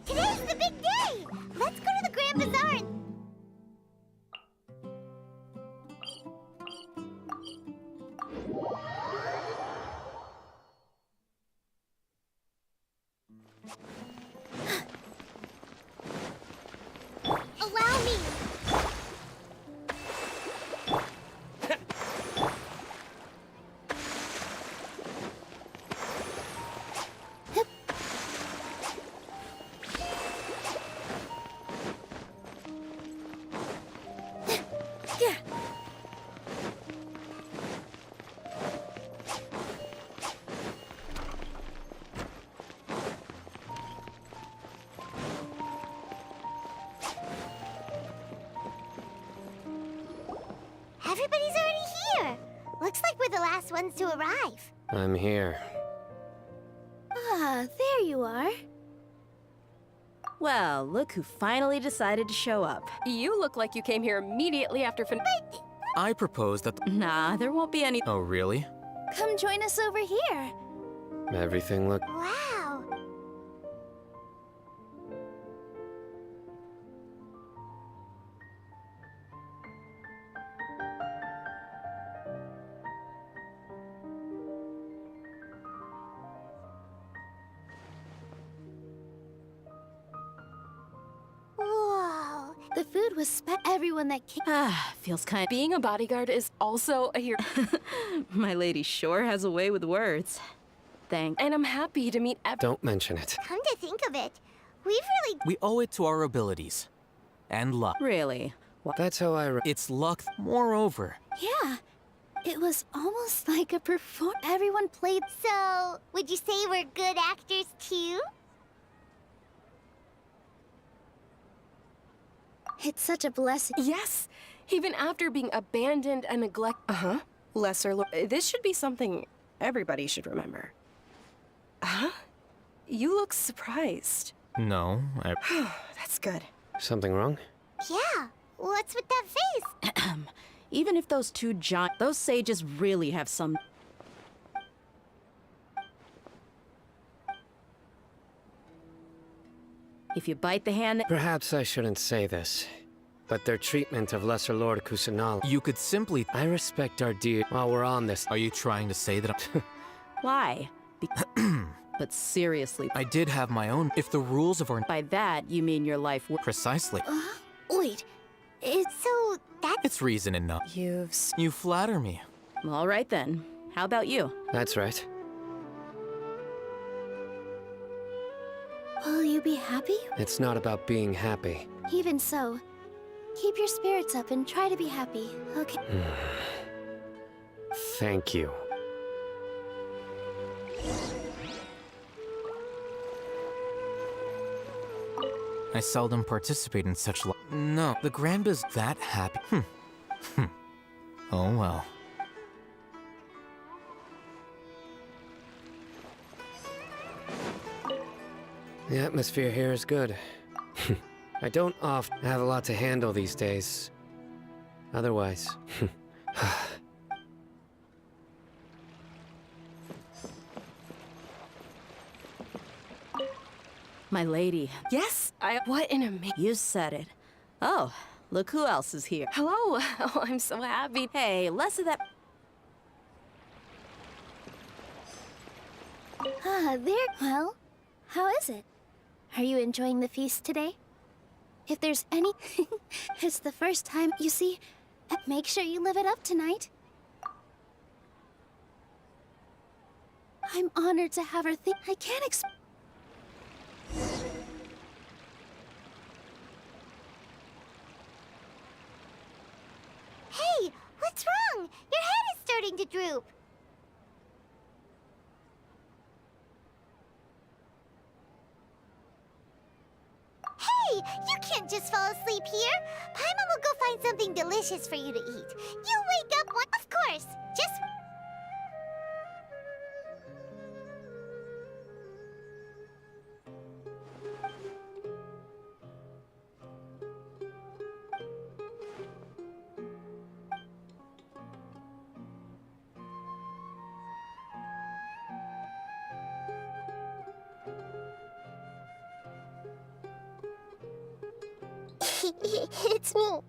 Today's the big day! Let's go to the Grand Bazaar and... Allow me! Everybody's already here. Looks like we're the last ones to arrive. I'm here. Ah, there you are. Well, look who finally decided to show up. You look like you came here immediately after I propose that. Nah, there won't be any. Oh, really? Come join us over here. Everything look... Wow. Whoa. The food was everyone that came. Ah, feels kind. Being a bodyguard is also a hero. My lady sure has a way with words. Thanks. And I'm happy to meet Don't mention it. Come to think of it, we've really... We owe it to our abilities. And luck. Really? That's how I... It's luck. Moreover. Yeah. It was almost like a everyone played. So, would you say we're good actors too? It's such a blessing. Yes, even after being abandoned and neglected. Lesser Lord. This should be something everybody should remember. You look surprised. No, That's good. Something wrong? Yeah. What's with that face? Even if those those sages really have some... If you bite the hand that... Perhaps I shouldn't say this, but their treatment of Lesser Lord Kusanal... You could simply... I respect our dear... While we're on this... Are you trying to say that I'm... Why? But seriously... I did have my own... If the rules of our... By that, you mean your life... Precisely. Wait. So, It's reason enough. You flatter me. All right then. How about you? That's right. Will you be happy? It's not about being happy. Even so, keep your spirits up and try to be happy, okay? Thank you. I seldom participate in such No, the Grandpa's that happy. Oh well. The atmosphere here is good. I don't often have a lot to handle these days. Otherwise... My lady. Yes, what an amazing... You said it. Oh, look who else is here. Hello. Oh, I'm so happy. Hey, less of that... There. Well, how is it? Are you enjoying the feast today? If there's any... It's the first time, you see. Make sure you live it up tonight. I'm honored to have her think... I can't explain... Hey, what's wrong? Your head is starting to droop. Hey, you can't just fall asleep here. Paimon will go find something delicious for you to eat. You'll wake up one... Of course, just... It's me.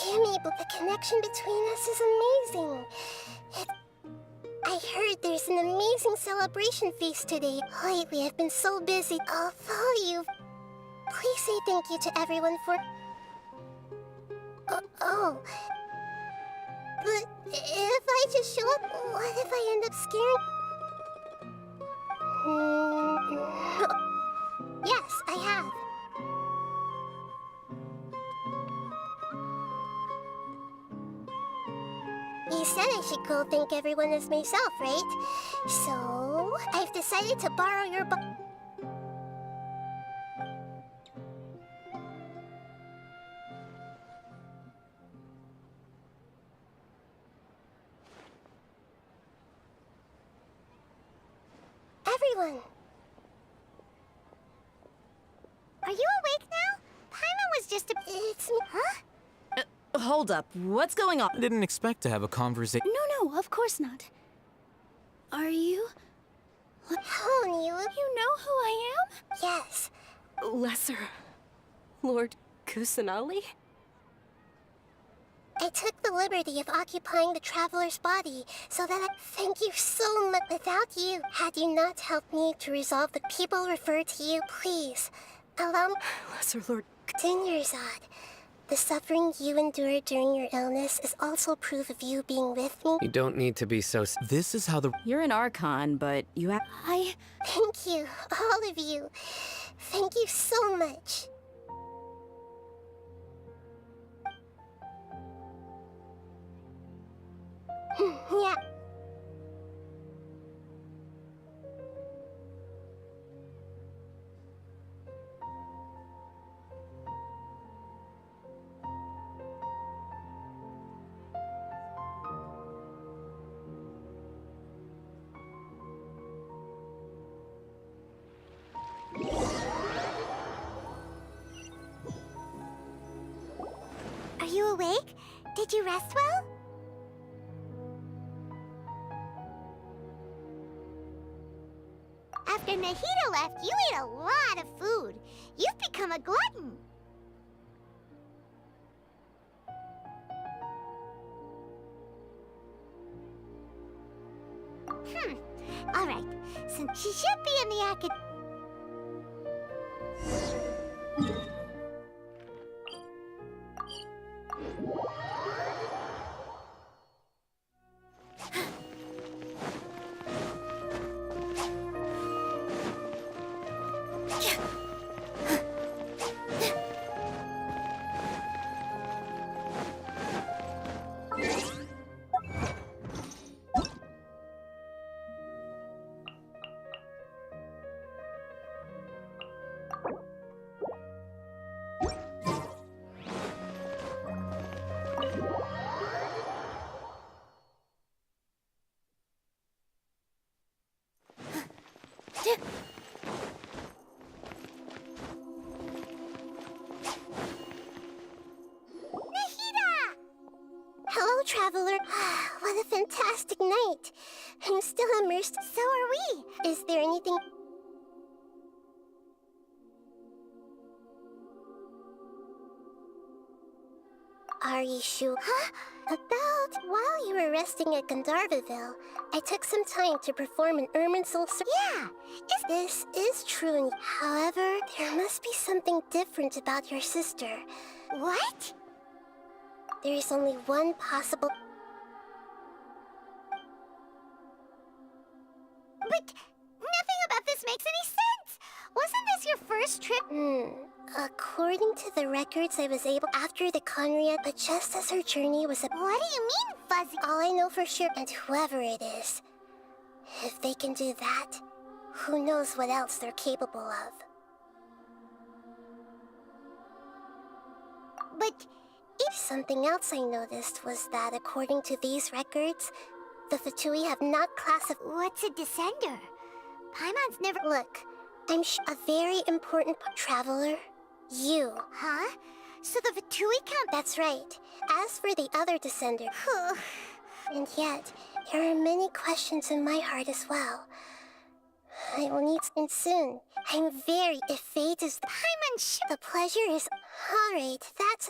Hear me, but the connection between us is amazing. I heard there's an amazing celebration feast today. Lately, I've been so busy. I'll follow you. Please say thank you to everyone for... Oh. But if I just show up, what if I end up scaring... Yes, I have. You said I should go thank everyone as myself, right? So, I've decided to borrow your Everyone! Are you awake now? Paimon was just a... It's me. Huh? Hold up. What's going on? I didn't expect to have a conversation. No, of course not. Are you... Hello, Neela. You know who I am? Yes. Lesser Lord Kusanali? I took the liberty of occupying the traveler's body, so that I... Thank you so much. Without you, had you not helped me to resolve the people refer to you, please, allow me... Lesser Lord... Dingerzad, the suffering you endured during your illness is also proof of you being with me. You don't need to be so... This is how the... You're an Archon, but you have... Thank you, all of you. Thank you so much. Yeah. Are you awake? Did you rest well? After Nahida left, you ate a lot of food. You've become a glutton. All right. Since she should be in the Nahida! Hello, traveler. What a fantastic night. I'm still immersed. So are we. Is there anything... Are you sure? Huh? While you were resting at Gandharvaville, I took some time to perform an Irminsul Yeah! This is true. However, there must be something different about your sister. What? There is only one possible... But nothing about this makes any sense! Wasn't this your first trip? According to the records, I was able after the Conriad, but just as her journey was a... What do you mean, Fuzzy? All I know for sure, and whoever it is, if they can do that, who knows what else they're capable of. But if something else I noticed was that according to these records, the Fatui have not classified... What's a descender? Paimon's never... Look, I'm a very important traveler. You. Huh? So the Fatui count... That's right. As for the other descender... And yet, there are many questions in my heart as well. I will need and soon. I'm very... If fate is... Paimon, the pleasure is... Alright, that's...